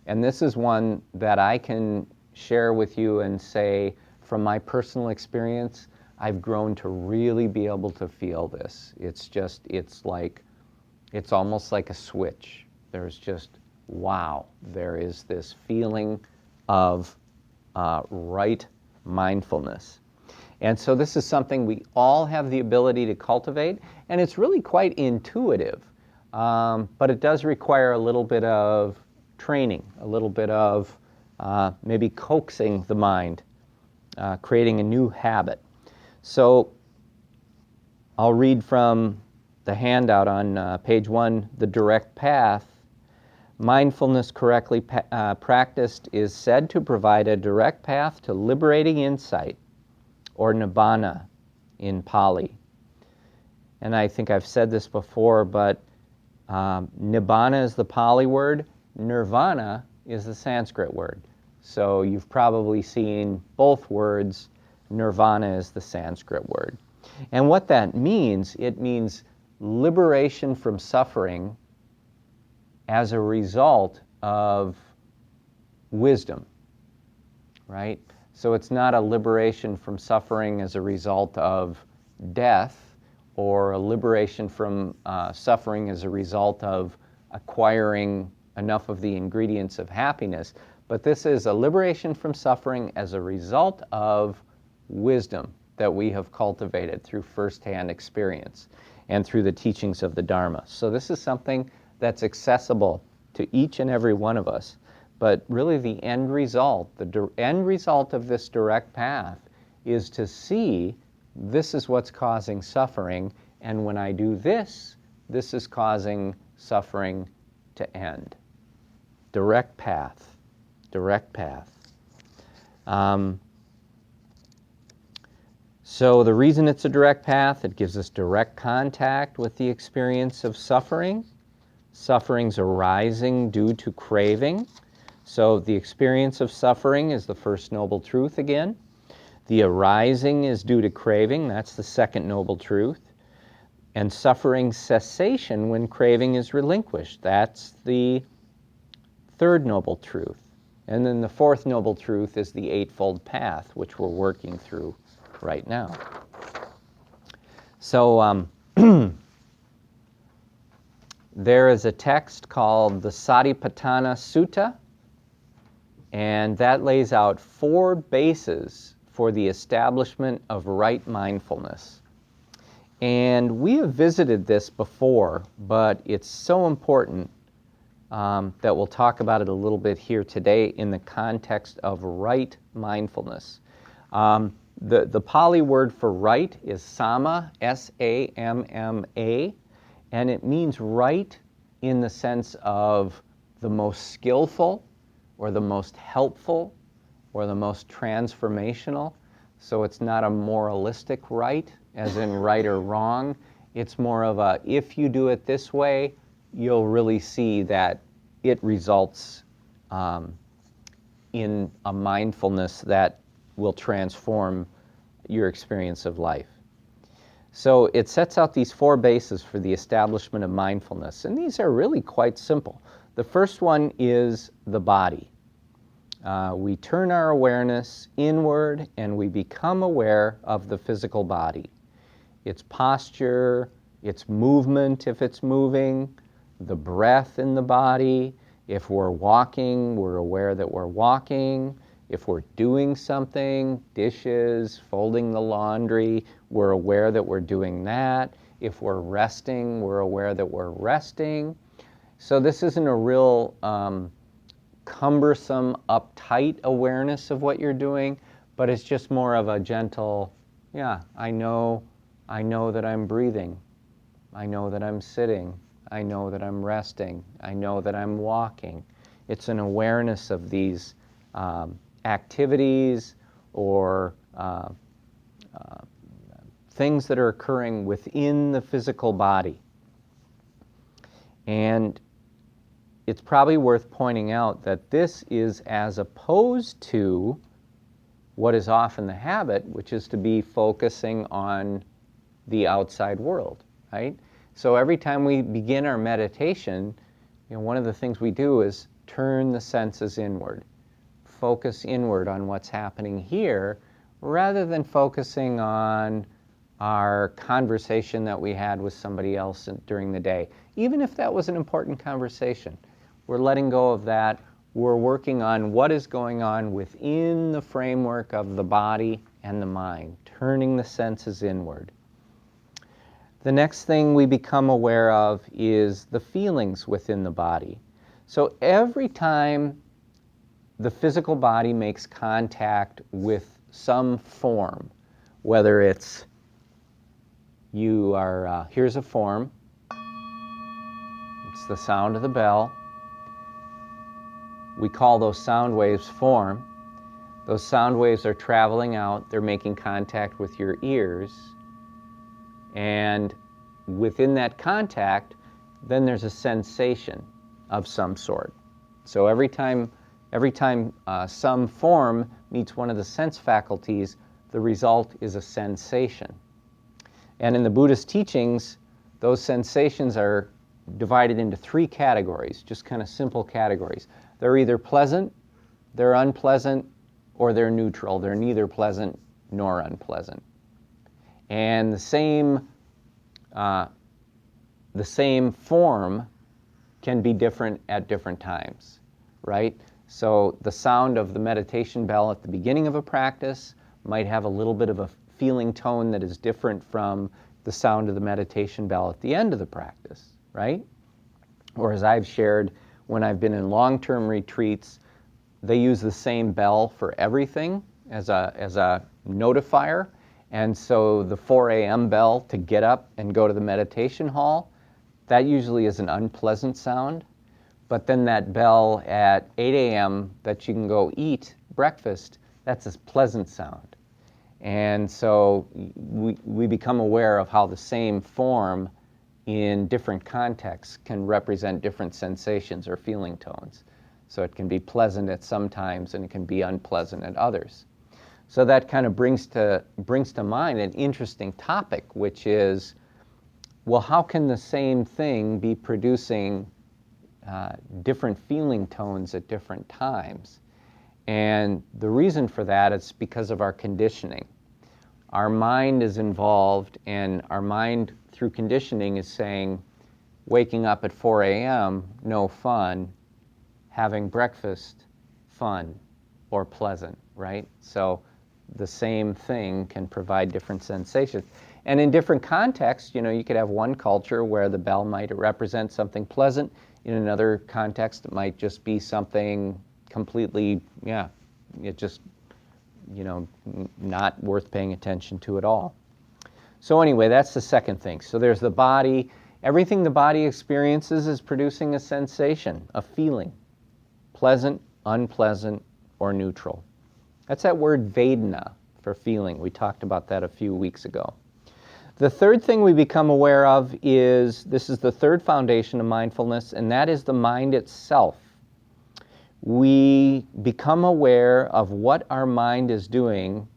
And this is one that I can share with you and say, from my personal experience, I've grown to really be able to feel this. It's almost like a switch. There's just, wow, there is this feeling of right mindfulness. And so this is something we all have the ability to cultivate, and it's really quite intuitive. But it does require a little bit of training, a little bit of maybe coaxing the mind, creating a new habit. So I'll read from the handout on page 1, The Direct Path. Mindfulness correctly practiced is said to provide a direct path to liberating insight, or nibbana in Pali. And I think I've said this before, but nibbana is the Pali word, nirvana is the Sanskrit word. So you've probably seen both words. Nirvana is the Sanskrit word. And what that means, it means liberation from suffering as a result of wisdom, right? So it's not a liberation from suffering as a result of death or a liberation from suffering as a result of acquiring enough of the ingredients of happiness, but this is a liberation from suffering as a result of wisdom that we have cultivated through firsthand experience and through the teachings of the Dharma. So this is something that's accessible to each and every one of us. But really the end result, end result of this direct path is to see this is what's causing suffering, and when I do this, this is causing suffering to end. Direct path, direct path. So the reason it's a direct path, it gives us direct contact with the experience of suffering. Suffering's arising due to craving. So the experience of suffering is the first noble truth again. The arising is due to craving. That's the second noble truth. And suffering cessation when craving is relinquished. That's the third noble truth. And then the fourth noble truth is the Eightfold Path, which we're working through right now. So there is a text called the Satipatthana Sutta, and that lays out 4 bases for the establishment of right mindfulness. And we have visited this before, but it's so important that we'll talk about it a little bit here today in the context of right mindfulness. The Pali word for right is Samma, S-A-M-M-A, and it means right in the sense of the most skillful, or the most helpful, or the most transformational. So it's not a moralistic right, as in right or wrong. It's more of a, if you do it this way, you'll really see that it results in a mindfulness that will transform your experience of life. So it sets out these 4 bases for the establishment of mindfulness, and these are really quite simple. The first one is the body. We turn our awareness inward and we become aware of the physical body. Its posture, its movement if it's moving, the breath in the body. If we're walking, we're aware that we're walking. If we're doing something, dishes, folding the laundry, we're aware that we're doing that. If we're resting, we're aware that we're resting. So this isn't a real cumbersome, uptight awareness of what you're doing, but it's just more of a gentle, yeah, I know that I'm breathing. I know that I'm sitting. I know that I'm resting. I know that I'm walking. It's an awareness of these activities or things that are occurring within the physical body. And it's probably worth pointing out that this is as opposed to what is often the habit, which is to be focusing on the outside world, right? So every time we begin our meditation, one of the things we do is turn the senses inward, focus inward on what's happening here, rather than focusing on our conversation that we had with somebody else during the day. Even if that was an important conversation, we're letting go of that. We're working on what is going on within the framework of the body and the mind, turning the senses inward. The next thing we become aware of is the feelings within the body. So every time the physical body makes contact with some form, whether it's here's a form, it's the sound of the bell. We call those sound waves form. Those sound waves are traveling out, they're making contact with your ears, and within that contact, then there's a sensation of some sort. So every time some form meets one of the sense faculties, the result is a sensation. And in the Buddhist teachings, those sensations are divided into 3 categories, just kind of simple categories. They're either pleasant, they're unpleasant, or they're neutral. They're neither pleasant nor unpleasant. And the same the same form can be different at different times, right? So the sound of the meditation bell at the beginning of a practice might have a little bit of a feeling tone that is different from the sound of the meditation bell at the end of the practice, right? Or as I've shared, when I've been in long-term retreats, they use the same bell for everything as a notifier. And so the 4 a.m. bell to get up and go to the meditation hall, that usually is an unpleasant sound. But then that bell at 8 a.m. that you can go eat breakfast, that's a pleasant sound. And so we become aware of how the same form in different contexts can represent different sensations or feeling tones. So it can be pleasant at some times and it can be unpleasant at others. So that kind of brings to mind an interesting topic, which is, well, how can the same thing be producing different feeling tones at different times? And the reason for that is because of our conditioning. Our mind is involved, and our mind, through conditioning, is saying, waking up at 4 a.m., no fun, having breakfast, fun or pleasant, right? So the same thing can provide different sensations. And in different contexts, you could have one culture where the bell might represent something pleasant. In another context, it might just be something completely, it just, not worth paying attention to at all. So anyway, that's the second thing. So there's the body. Everything the body experiences is producing a sensation, a feeling, pleasant, unpleasant, or neutral. That's that word Vedana for feeling. We talked about that a few weeks ago. The third thing we become aware of is, this is the third foundation of mindfulness, and that is the mind itself. We become aware of what our mind is doing.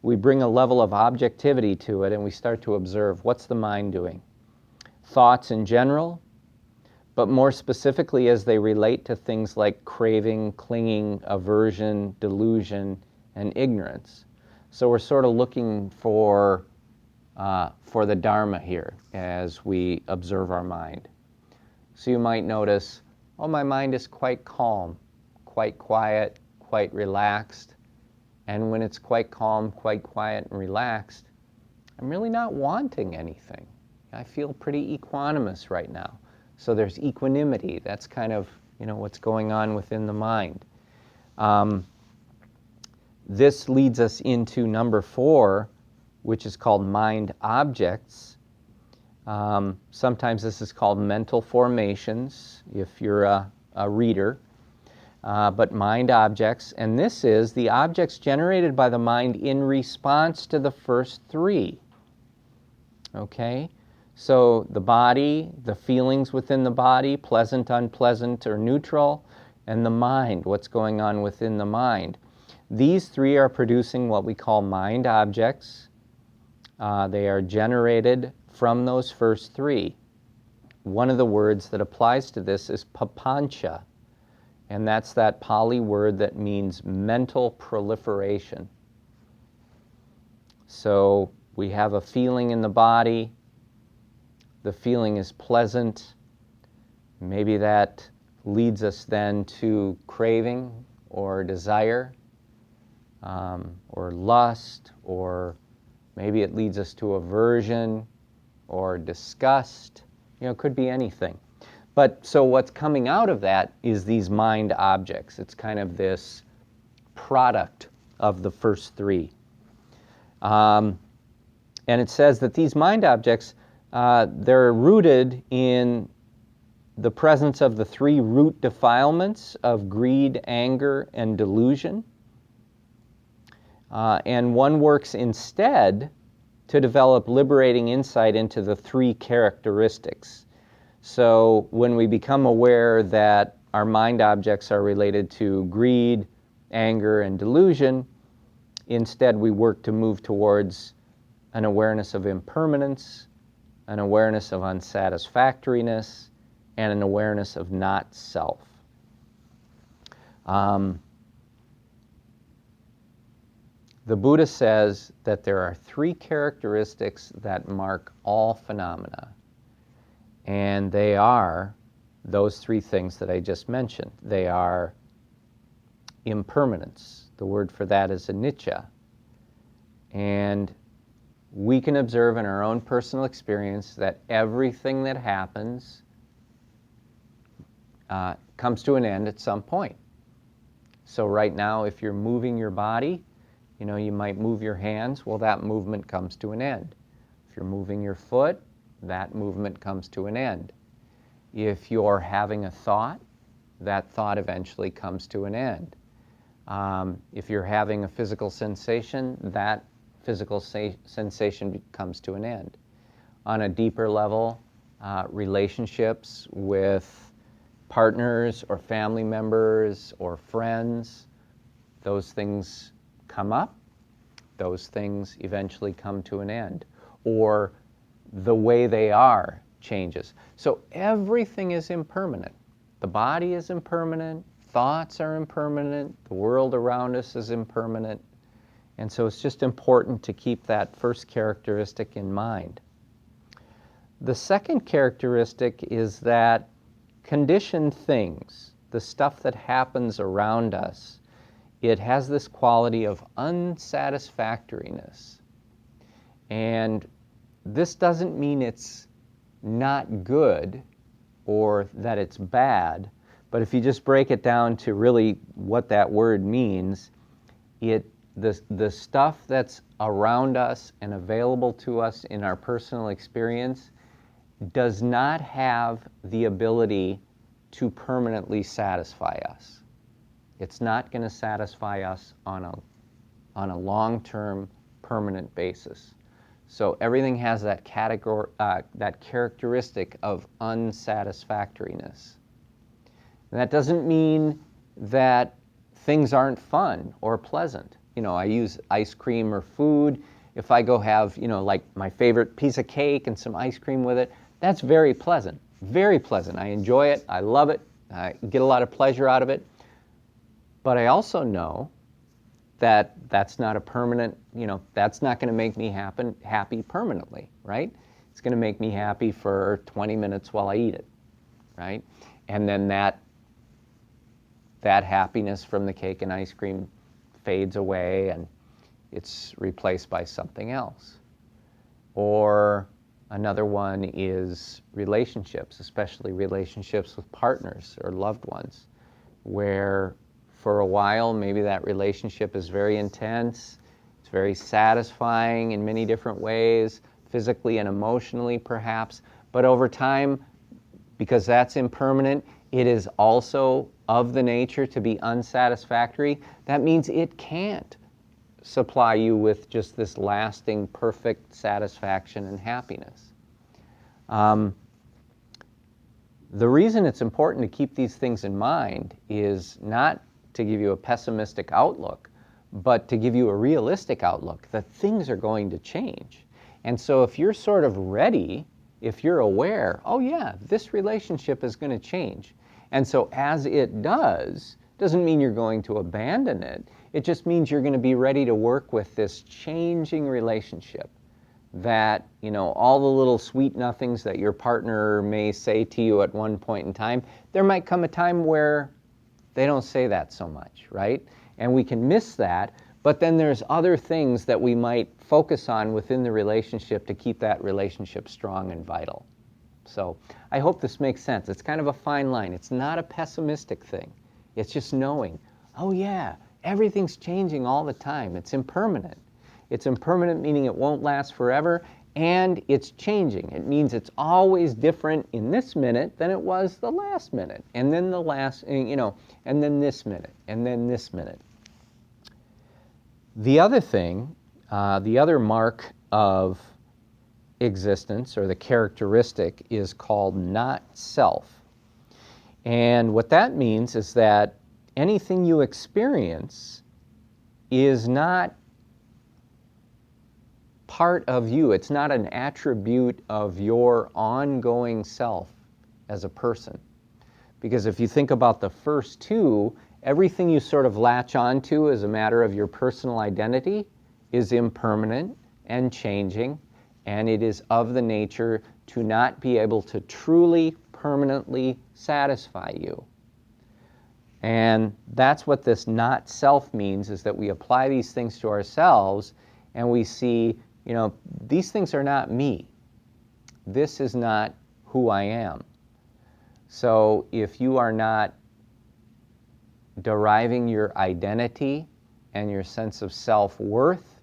We bring a level of objectivity to it, and we start to observe what's the mind doing. Thoughts in general, but more specifically as they relate to things like craving, clinging, aversion, delusion, and ignorance. So we're sort of looking for the Dharma here as we observe our mind. So you might notice, oh, my mind is quite calm, quite quiet, quite relaxed. And when it's quite calm, quite quiet, and relaxed, I'm really not wanting anything. I feel pretty equanimous right now. So there's equanimity. That's kind of, what's going on within the mind. This leads us into number 4, which is called mind objects. Sometimes this is called mental formations, if you're a reader. But mind objects, and this is the objects generated by the mind in response to the first 3. Okay? So the body, the feelings within the body, pleasant, unpleasant, or neutral, and the mind, what's going on within the mind. These 3 are producing what we call mind objects. They are generated from those first 3. One of the words that applies to this is papancha, and that's that Pali word that means mental proliferation. So we have a feeling in the body. The feeling is pleasant. Maybe that leads us then to craving or desire, or lust, or maybe it leads us to aversion or disgust. It could be anything. But so what's coming out of that is these mind objects. It's kind of this product of the first 3. And it says that these mind objects, they're rooted in the presence of the 3 root defilements of greed, anger, and delusion. And one works instead to develop liberating insight into the 3 characteristics. So when we become aware that our mind objects are related to greed, anger, and delusion, instead we work to move towards an awareness of impermanence, an awareness of unsatisfactoriness, and an awareness of not self. the Buddha says that there are three characteristics that mark all phenomena. And they are those three things that I just mentioned. They are impermanence. The word for that is anicca. And we can observe in our own personal experience that everything that happens comes to an end at some point. So right now, if you're moving your body, you might move your hands. Well, that movement comes to an end. If you're moving your foot, that movement comes to an end. If you're having a thought, that thought eventually comes to an end. If you're having a physical sensation, that physical sensation comes to an end. On a deeper level, relationships with partners or family members or friends, those things come up, those things eventually come to an end. Or the way they are changes. So everything is impermanent. The body is impermanent, thoughts are impermanent, the world around us is impermanent. And so it's just important to keep that first characteristic in mind. The second characteristic is that conditioned things, the stuff that happens around us, it has this quality of unsatisfactoriness. And this doesn't mean it's not good or that it's bad, but if you just break it down to really what that word means, the stuff that's around us and available to us in our personal experience does not have the ability to permanently satisfy us. It's not going to satisfy us on a long-term, permanent basis. So everything has that characteristic of unsatisfactoriness. And that doesn't mean that things aren't fun or pleasant. I use ice cream or food. If I go have, like my favorite piece of cake and some ice cream with it, that's very pleasant, very pleasant. I enjoy it, I love it, I get a lot of pleasure out of it. But I also know that that's not a permanent, that's not going to make me happy permanently, right? It's going to make me happy for 20 minutes while I eat it, right? And then that happiness from the cake and ice cream fades away and it's replaced by something else. Or another one is relationships, especially relationships with partners or loved ones, where for a while maybe that relationship is very intense, it's very satisfying in many different ways, physically and emotionally perhaps, but over time, because that's impermanent, it is also of the nature to be unsatisfactory. That means it can't supply you with just this lasting, perfect satisfaction and happiness. The reason it's important to keep these things in mind is not to give you a pessimistic outlook, but to give you a realistic outlook that things are going to change. And so if you're sort of ready, if you're aware, oh yeah, this relationship is going to change. And so as it does, doesn't mean you're going to abandon it. It just means you're going to be ready to work with this changing relationship. That, all the little sweet nothings that your partner may say to you at one point in time, there might come a time where they don't say that so much, right? And we can miss that, but then there's other things that we might focus on within the relationship to keep that relationship strong and vital. So I hope this makes sense. It's kind of a fine line. It's not a pessimistic thing. It's just knowing, oh yeah, everything's changing all the time. It's impermanent. It's impermanent meaning it won't last forever, and it's changing. It means it's always different in this minute than it was the last minute, and then the last, and then this minute, and then this minute. The other thing, the other mark of existence, or the characteristic, is called not self. And what that means is that anything you experience is not part of you. It's not an attribute of your ongoing self as a person. Because if you think about the first two, everything you sort of latch onto is a matter of your personal identity. is impermanent and changing, and it is of the nature to not be able to truly, permanently satisfy you. And that's what this not self means, is that we apply these things to ourselves and we see, these things are not me. This is not who I am. So if you are not deriving your identity and your sense of self-worth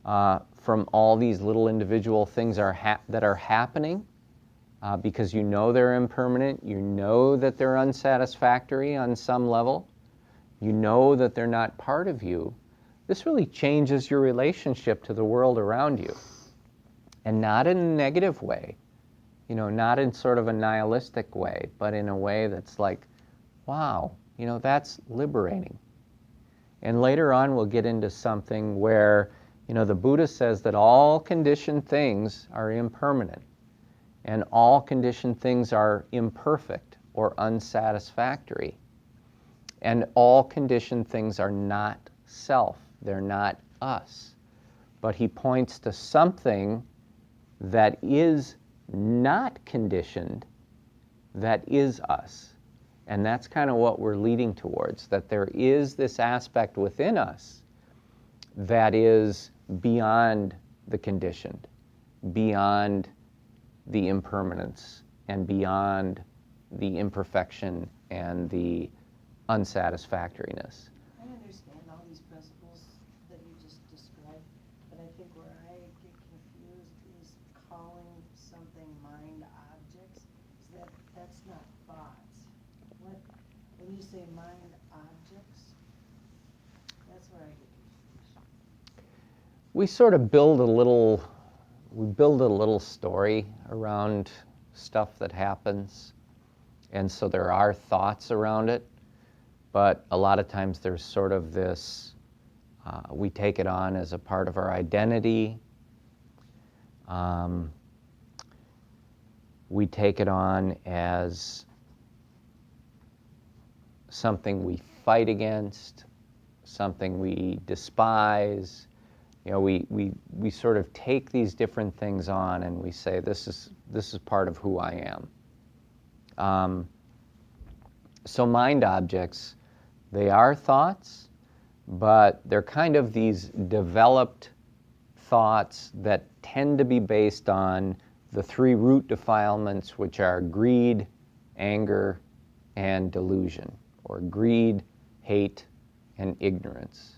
from all these little individual things that are happening, because you know they're impermanent, you know that they're unsatisfactory on some level, you know that they're not part of you, this really changes your relationship to the world around you. And not in a negative way, not in sort of a nihilistic way, but in a way that's like, wow, that's liberating. And later on we'll get into something where, the Buddha says that all conditioned things are impermanent. And all conditioned things are imperfect or unsatisfactory. And all conditioned things are not self. They're not us. But he points to something that is not conditioned, that is us. And that's kind of what we're leading towards, that there is this aspect within us that is beyond the conditioned, beyond the impermanence, and beyond the imperfection and the unsatisfactoriness. I understand all these principles that you just described, but I think where I get confused is calling something mind objects. That's not thoughts. When you say mind objects, that's where I get confused. We sort of build a little story around stuff that happens, and so there are thoughts around it, but a lot of times there's sort of this, we take it on as a part of our identity. We take it on as something we fight against, something we despise. We sort of take these different things on and we say, this is part of who I am. So mind objects, they are thoughts, but they're kind of these developed thoughts that tend to be based on the three root defilements, which are greed, anger, and delusion, or greed, hate, and ignorance.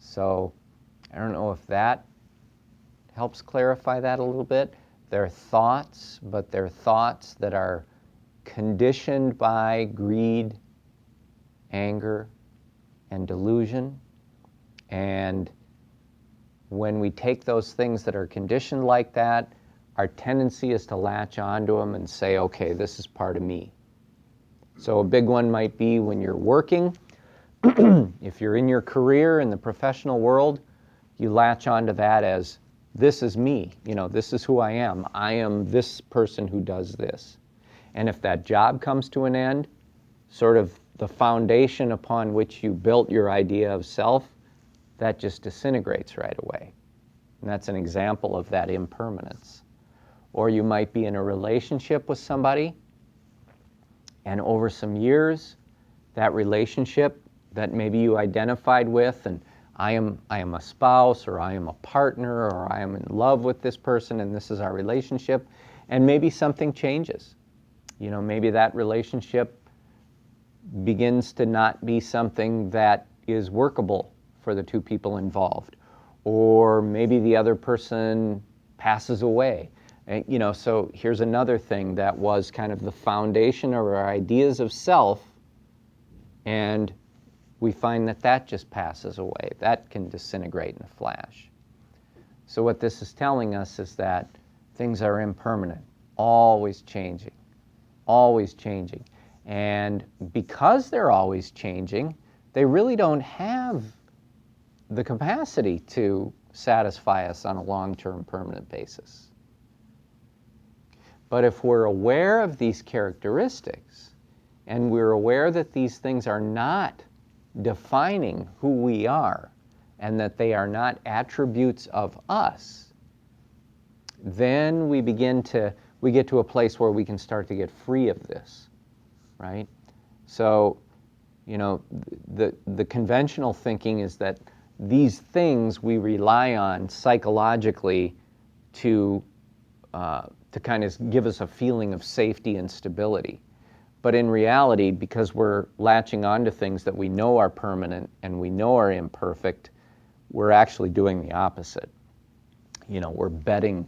So I don't know if that helps clarify that a little bit. They're thoughts, but they're thoughts that are conditioned by greed, anger, and delusion. And when we take those things that are conditioned like that, our tendency is to latch onto them and say, okay, this is part of me. So a big one might be when you're working. If you're in your career in the professional world, you latch onto that as, this is me, this is who I am. I am this person who does this. And if that job comes to an end, sort of the foundation upon which you built your idea of self, that just disintegrates right away. And that's an example of that impermanence. Or you might be in a relationship with somebody, and over some years, that relationship that maybe you identified with, and I am a spouse, or I am a partner, or I am in love with this person, and this is our relationship, and maybe something changes. Maybe that relationship begins to not be something that is workable for the two people involved, or maybe the other person passes away. And, so here's another thing that was kind of the foundation of our ideas of self, and we find that just passes away. That can disintegrate in a flash. So what this is telling us is that things are impermanent, always changing, always changing. And because they're always changing, they really don't have the capacity to satisfy us on a long-term permanent basis. But if we're aware of these characteristics, and we're aware that these things are not defining who we are, and that they are not attributes of us, then we get to a place where we can start to get free of this, right? So, the conventional thinking is that these things we rely on psychologically to kind of give us a feeling of safety and stability. But in reality, because we're latching onto things that we know are permanent and we know are imperfect, we're actually doing the opposite. We're betting,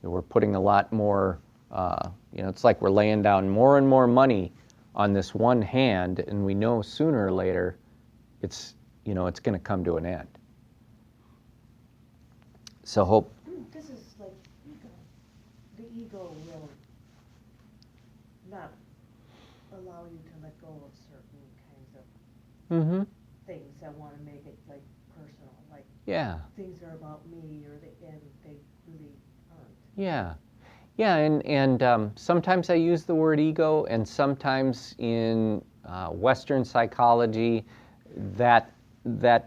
we're putting a lot more, it's like we're laying down more and more money on this one hand, and we know sooner or later it's going to come to an end. So hope. This is like ego. The ego will not allow you to let go of certain kinds of things that want to make it like personal, like things are about me, and they really aren't. Yeah, and sometimes I use the word ego, and sometimes in Western psychology that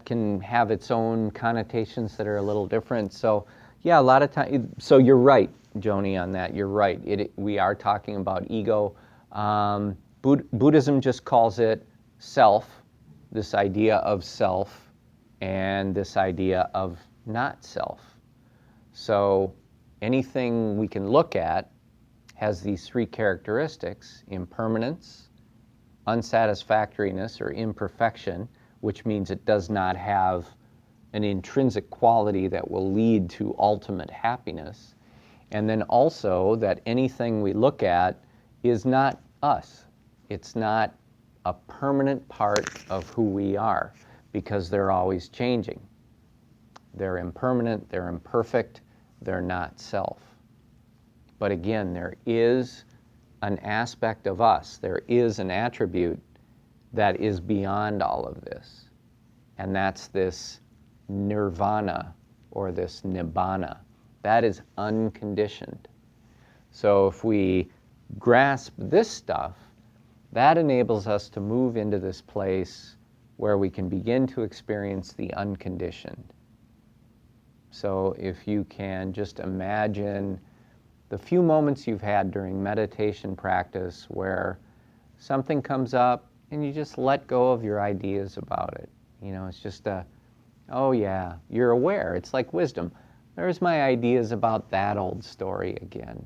can have its own connotations that are a little different. So yeah, a lot of time. So you're right, Joni, on that. You're right. We are talking about ego. Buddhism just calls it self, this idea of self, and this idea of not self. So anything we can look at has these three characteristics: impermanence, unsatisfactoriness or imperfection, which means it does not have an intrinsic quality that will lead to ultimate happiness. And then also that anything we look at is not us. It's not a permanent part of who we are, because they're always changing. They're impermanent, they're imperfect, they're not self. But again, there is an aspect of us, there is an attribute that is beyond all of this. And that's this nirvana, or this nibbana. That is unconditioned. So if we grasp this stuff, that enables us to move into this place where we can begin to experience the unconditioned. So if you can just imagine the few moments you've had during meditation practice where something comes up and you just let go of your ideas about it. It's just oh yeah, you're aware. It's like wisdom. There's my ideas about that old story again,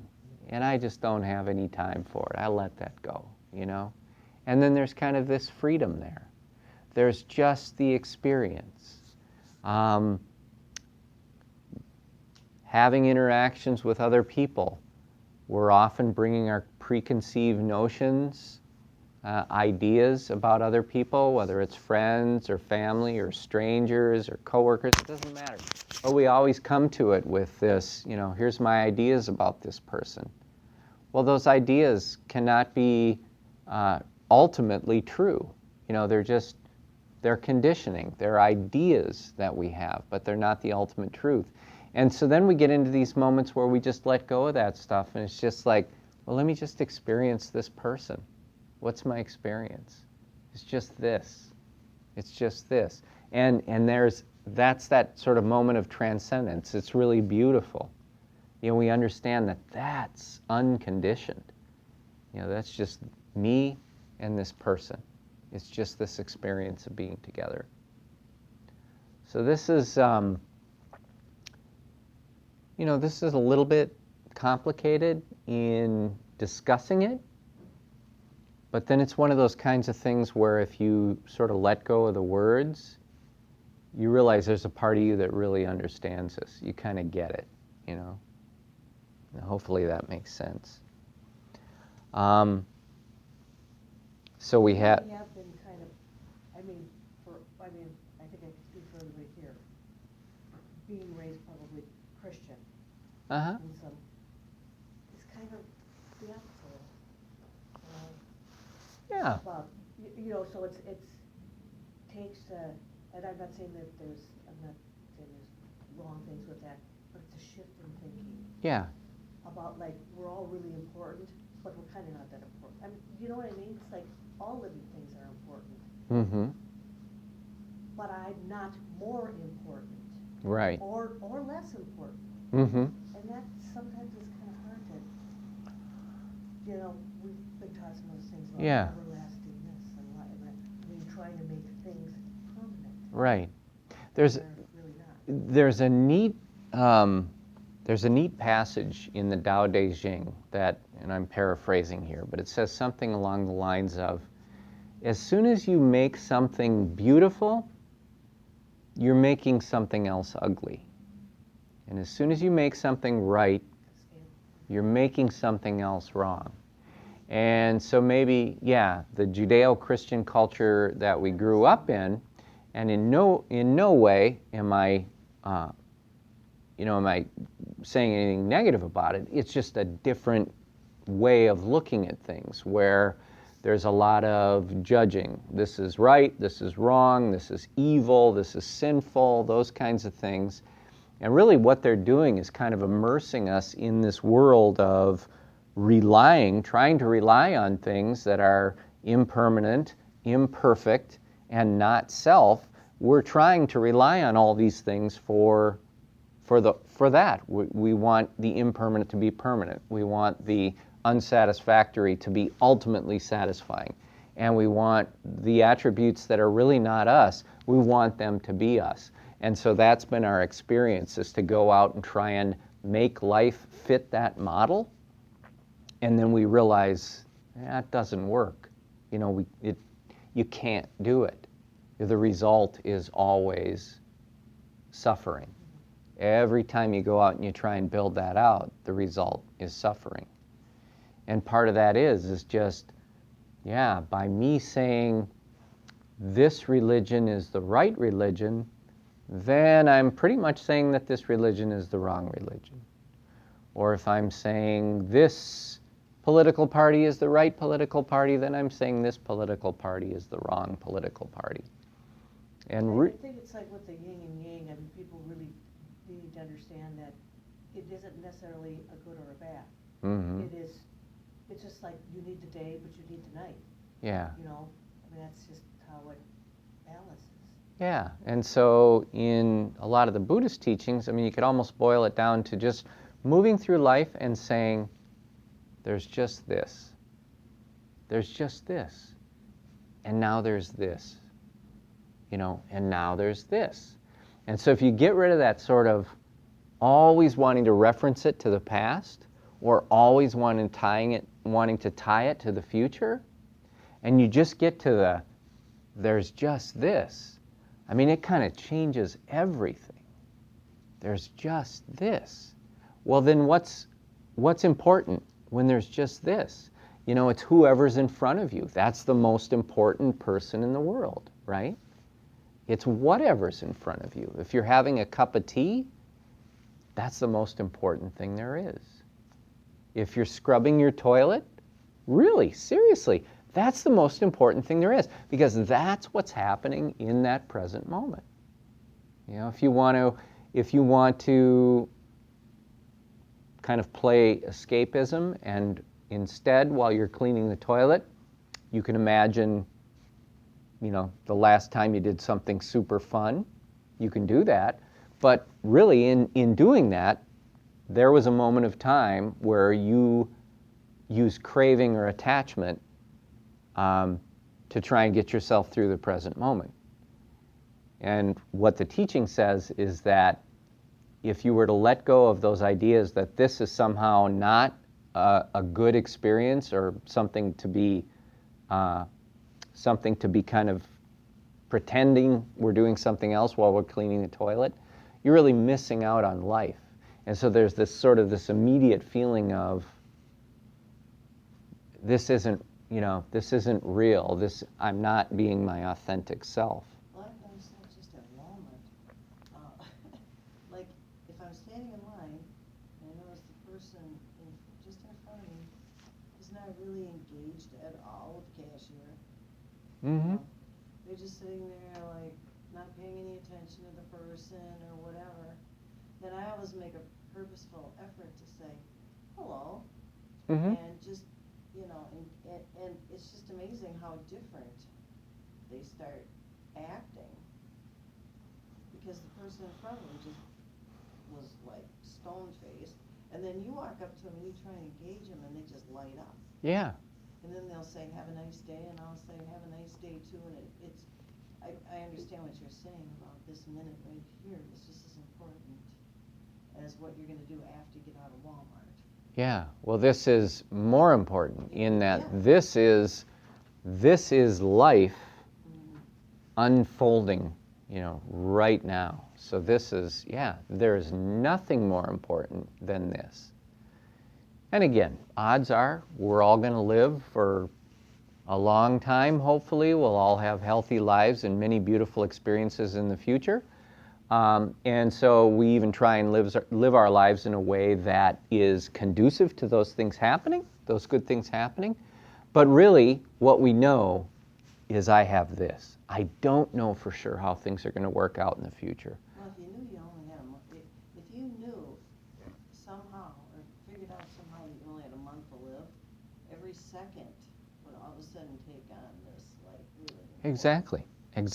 and I just don't have any time for it. I let that go, And then there's kind of this freedom there. There's just the experience. Having interactions with other people, we're often bringing our preconceived notions, ideas about other people, whether it's friends or family or strangers or coworkers, it doesn't matter. But we always come to it with this, here's my ideas about this person. Well, those ideas cannot be ultimately true. They're conditioning. They're ideas that we have, but they're not the ultimate truth. And so then we get into these moments where we just let go of that stuff, and it's just like, well, let me just experience this person. What's my experience? It's just this. It's just this. And that's that sort of moment of transcendence. It's really beautiful. We understand that that's unconditioned. That's just me and this person. It's just this experience of being together. So this is, this is a little bit complicated in discussing it, but then it's one of those kinds of things where if you sort of let go of the words, you realize there's a part of you that really understands this. You kind of get it, And hopefully that makes sense. So we have. We have been kind of, I think I can speak for everybody here, being raised probably Christian. And so it's kind of the opposite. Yeah. But, so it takes, and I'm not saying there's wrong things with that, but it's a shift in thinking. Yeah. About we're all really important, but we're kind of not that important. You know what I mean? It's like all living things are important. Mm-hmm. But I'm not more important Right. Or less important. Mm-hmm. And that sometimes is kind of hard to, we've been taught some of those things about Yeah. everlastingness and trying to make things permanent. Right. There's They're really not. there's a neat um, there's a neat passage in the Tao Te Ching that, and I'm paraphrasing here, but it says something along the lines of, as soon as you make something beautiful, you're making something else ugly. And as soon as you make something right, you're making something else wrong. And so maybe, yeah, the Judeo-Christian culture that we grew up in, and in no way am I, am I saying anything negative about it. It's just a different way of looking at things where there's a lot of judging. This is right, this is wrong, this is evil, this is sinful, those kinds of things. And really what they're doing is kind of immersing us in this world of trying to rely on things that are impermanent, imperfect, and not self. We're trying to rely on all these things for that. We want the impermanent to be permanent. We want the unsatisfactory to be ultimately satisfying. And we want the attributes that are really not us, we want them to be us. And so that's been our experience, is to go out and try and make life fit that model. And then we realize that doesn't work. You can't do it. The result is always suffering. Every time you go out and you try and build that out, the result is suffering. And part of that is just, by me saying this religion is the right religion, then I'm pretty much saying that this religion is the wrong religion. Or if I'm saying this political party is the right political party, then I'm saying this political party is the wrong political party. And I think it's like with the yin and yang. I mean, people really need to understand that it isn't necessarily a good or a bad. Mm-hmm. It's just like you need the day, but you need the night. Yeah. That's just how it balances. Yeah, and so in a lot of the Buddhist teachings, you could almost boil it down to just moving through life and saying, there's just this. There's just this. And now there's this. And now there's this. And so if you get rid of that sort of always wanting to reference it to the past, or always wanting to tie it to the future, and you just get to there's just this, it kind of changes everything. There's just this. Well, then what's important when there's just this? It's whoever's in front of you. That's the most important person in the world, right? It's whatever's in front of you. If you're having a cup of tea, that's the most important thing there is. If you're scrubbing your toilet, really, seriously, that's the most important thing there is, because that's what's happening in that present moment. If you want to kind of play escapism, and instead, while you're cleaning the toilet, you can imagine, the last time you did something super fun. You can do that. But really, in doing that, there was a moment of time where you used craving or attachment to try and get yourself through the present moment. And what the teaching says is that if you were to let go of those ideas that this is somehow not a good experience, or something to be kind of pretending we're doing something else while we're cleaning the toilet, you're really missing out on life. And so there's this immediate feeling of, this isn't real. I'm not being my authentic self. A lot of times it's just at Walmart. Like, if I'm standing in line and I notice the person just in front of me is not really engaged at all with the cashier. Mm-hmm. They're just sitting there, like, not paying any attention to the person or whatever. Then I always make a purposeful effort to say, hello, Mm-hmm. and just, and it's just amazing how different they start acting. because the person in front of them just was like stone-faced, and then you walk up to them and you try and engage them, and they just light up. Yeah. And then they'll say, have a nice day, and I'll say, have a nice day too, and I understand what you're saying about this minute right here. It's just as important as what you're gonna do after you get out of Walmart. Yeah. Well, this is more important in that Yeah. this is life Mhm. unfolding, right now. So this is, there is nothing more important than this. And again, odds are we're all going to live for a long time, hopefully. We'll all have healthy lives and many beautiful experiences in the future. And so we even try and live our lives in a way that is conducive to those things happening, those good things happening. But really, what we know is I have this. I don't know for sure how things are going to work out in the future. Well, if you knew you only had a month, if you knew somehow, or figured out somehow that you only had a month to live, every second would all of a sudden take on this, like, really important. Exactly. And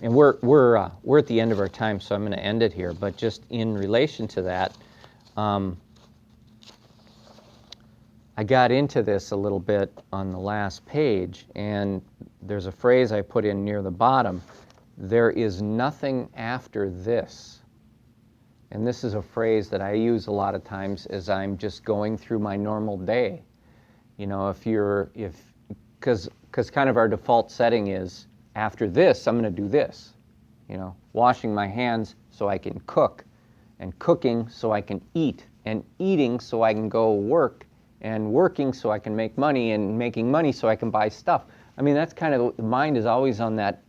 we're at the end of our time, so I'm going to end it here. But just in relation to that, I got into this a little bit on the last page, and there's a phrase I put in near the bottom. There is nothing after this. And this is a phrase that I use a lot of times as I'm just going through my normal day. Because kind of our default setting is, after this, I'm going to do this. Washing my hands so I can cook, and cooking so I can eat, and eating so I can go work, and working so I can make money, and making money so I can buy stuff. I mean, that's kind of, the mind is always on that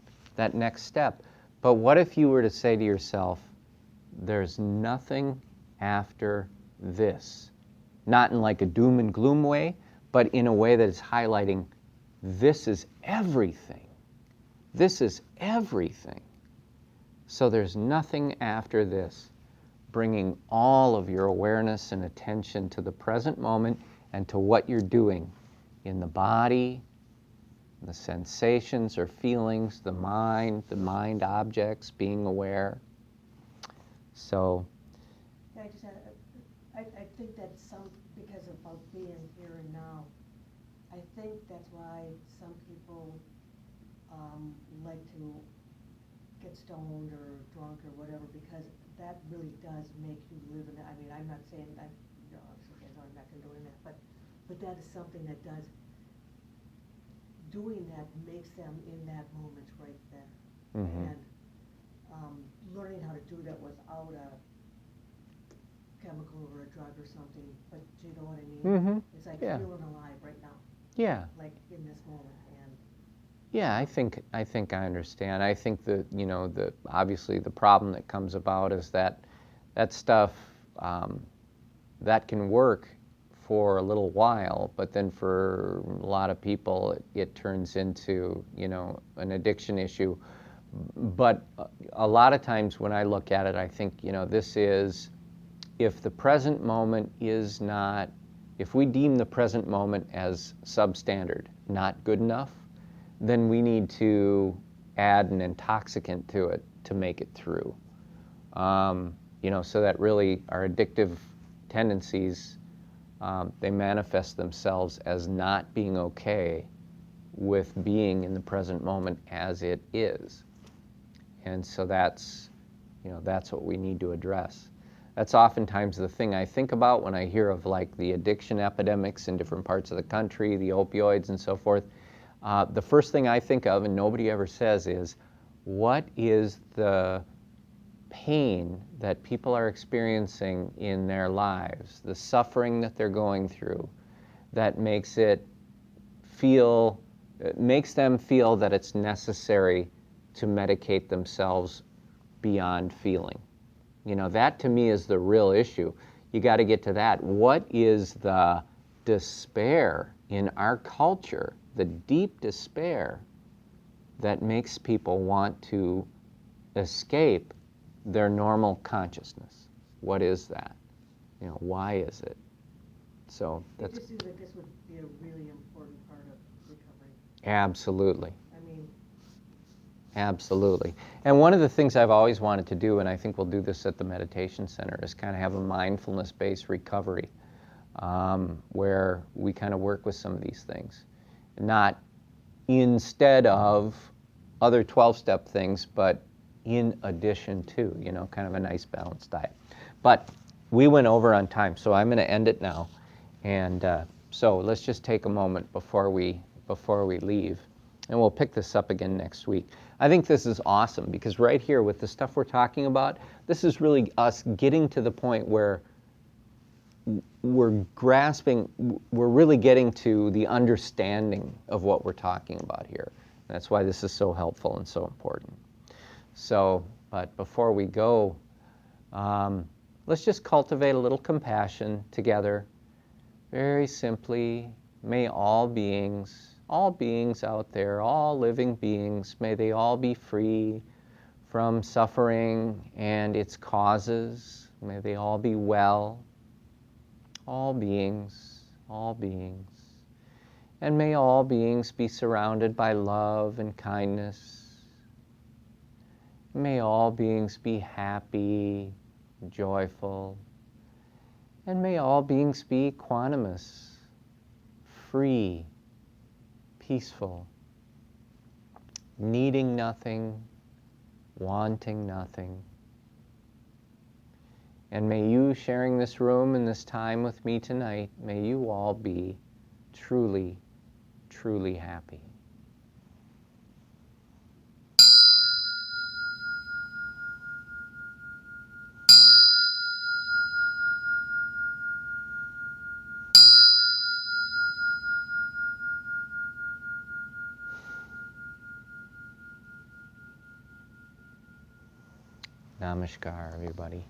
next step. But what if you were to say to yourself, there's nothing after this? Not in like a doom and gloom way, but in a way that is highlighting, this is everything. This is everything. So there's nothing after this. Bringing all of your awareness and attention to the present moment and to what you're doing in the body, the sensations or feelings, the mind objects, being aware. So, I just had, I think that because about being here and now, I think that's why some people like to get stoned or drunk or whatever, because that really does make you live in it. I mean, I'm not saying that, I'm not condoning that, but that is something that does, doing that makes them in that moment right there. mm-hmm. And learning how to do that without a chemical or a drug or something, but you know what I mean? Mm-hmm. It's like Yeah. feeling alive right now. Yeah. Like in this moment. And Yeah, I think I understand. I think that obviously the problem that comes about is that stuff that can work for a little while, but then for a lot of people it turns into an addiction issue. But a lot of times when I look at it, I think this is, if the present moment is not, if we deem the present moment as substandard, not good enough, then we need to add an intoxicant to it to make it through. So that really our addictive tendencies, they manifest themselves as not being okay with being in the present moment as it is. And so that's what we need to address. That's oftentimes the thing I think about when I hear of like the addiction epidemics in different parts of the country, the opioids and so forth. The first thing I think of, and nobody ever says, is what is the pain that people are experiencing in their lives, the suffering that they're going through, that makes them feel that it's necessary to medicate themselves beyond feeling. That to me is the real issue. You got to get to that. What is the despair in our culture, the deep despair that makes people want to escape their normal consciousness? What is that? Why is it? So it that's just seems like this would be a really important part of recovery. absolutely. I mean, Absolutely. And one of the things I've always wanted to do, and I think we'll do this at the meditation center, is kind of have a mindfulness-based recovery where we kind of work with some of these things. Not instead of other 12-step things, but in addition to, kind of a nice balanced diet. But we went over on time, so I'm going to end it now. And so let's just take a moment before we leave, and we'll pick this up again next week. I think this is awesome because right here with the stuff we're talking about, this is really us getting to the point where we're grasping, we're really getting to the understanding of what we're talking about here. That's why this is so helpful and so important. So, but before we go, let's just cultivate a little compassion together. Very simply, may all beings out there, all living beings, may they all be free from suffering and its causes. May they all be well. All beings. And may all beings be surrounded by love and kindness. May all beings be happy, joyful. And may all beings be equanimous, free, peaceful, needing nothing, wanting nothing. And may you, sharing this room and this time with me tonight, may you all be truly, truly happy. Namaskar, everybody.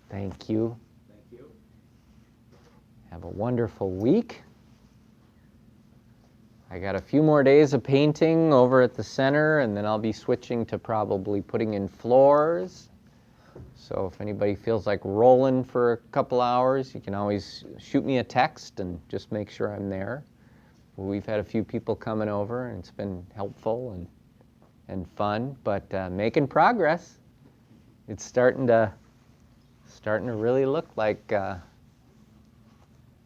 Thank you. Thank you. Have a wonderful week. I got a few more days of painting over at the center, and then I'll be switching to probably putting in floors. So if anybody feels like rolling for a couple hours, you can always shoot me a text and just make sure I'm there. We've had a few people coming over, and it's been helpful and fun, but making progress. It's starting to really look like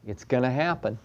it's going to happen.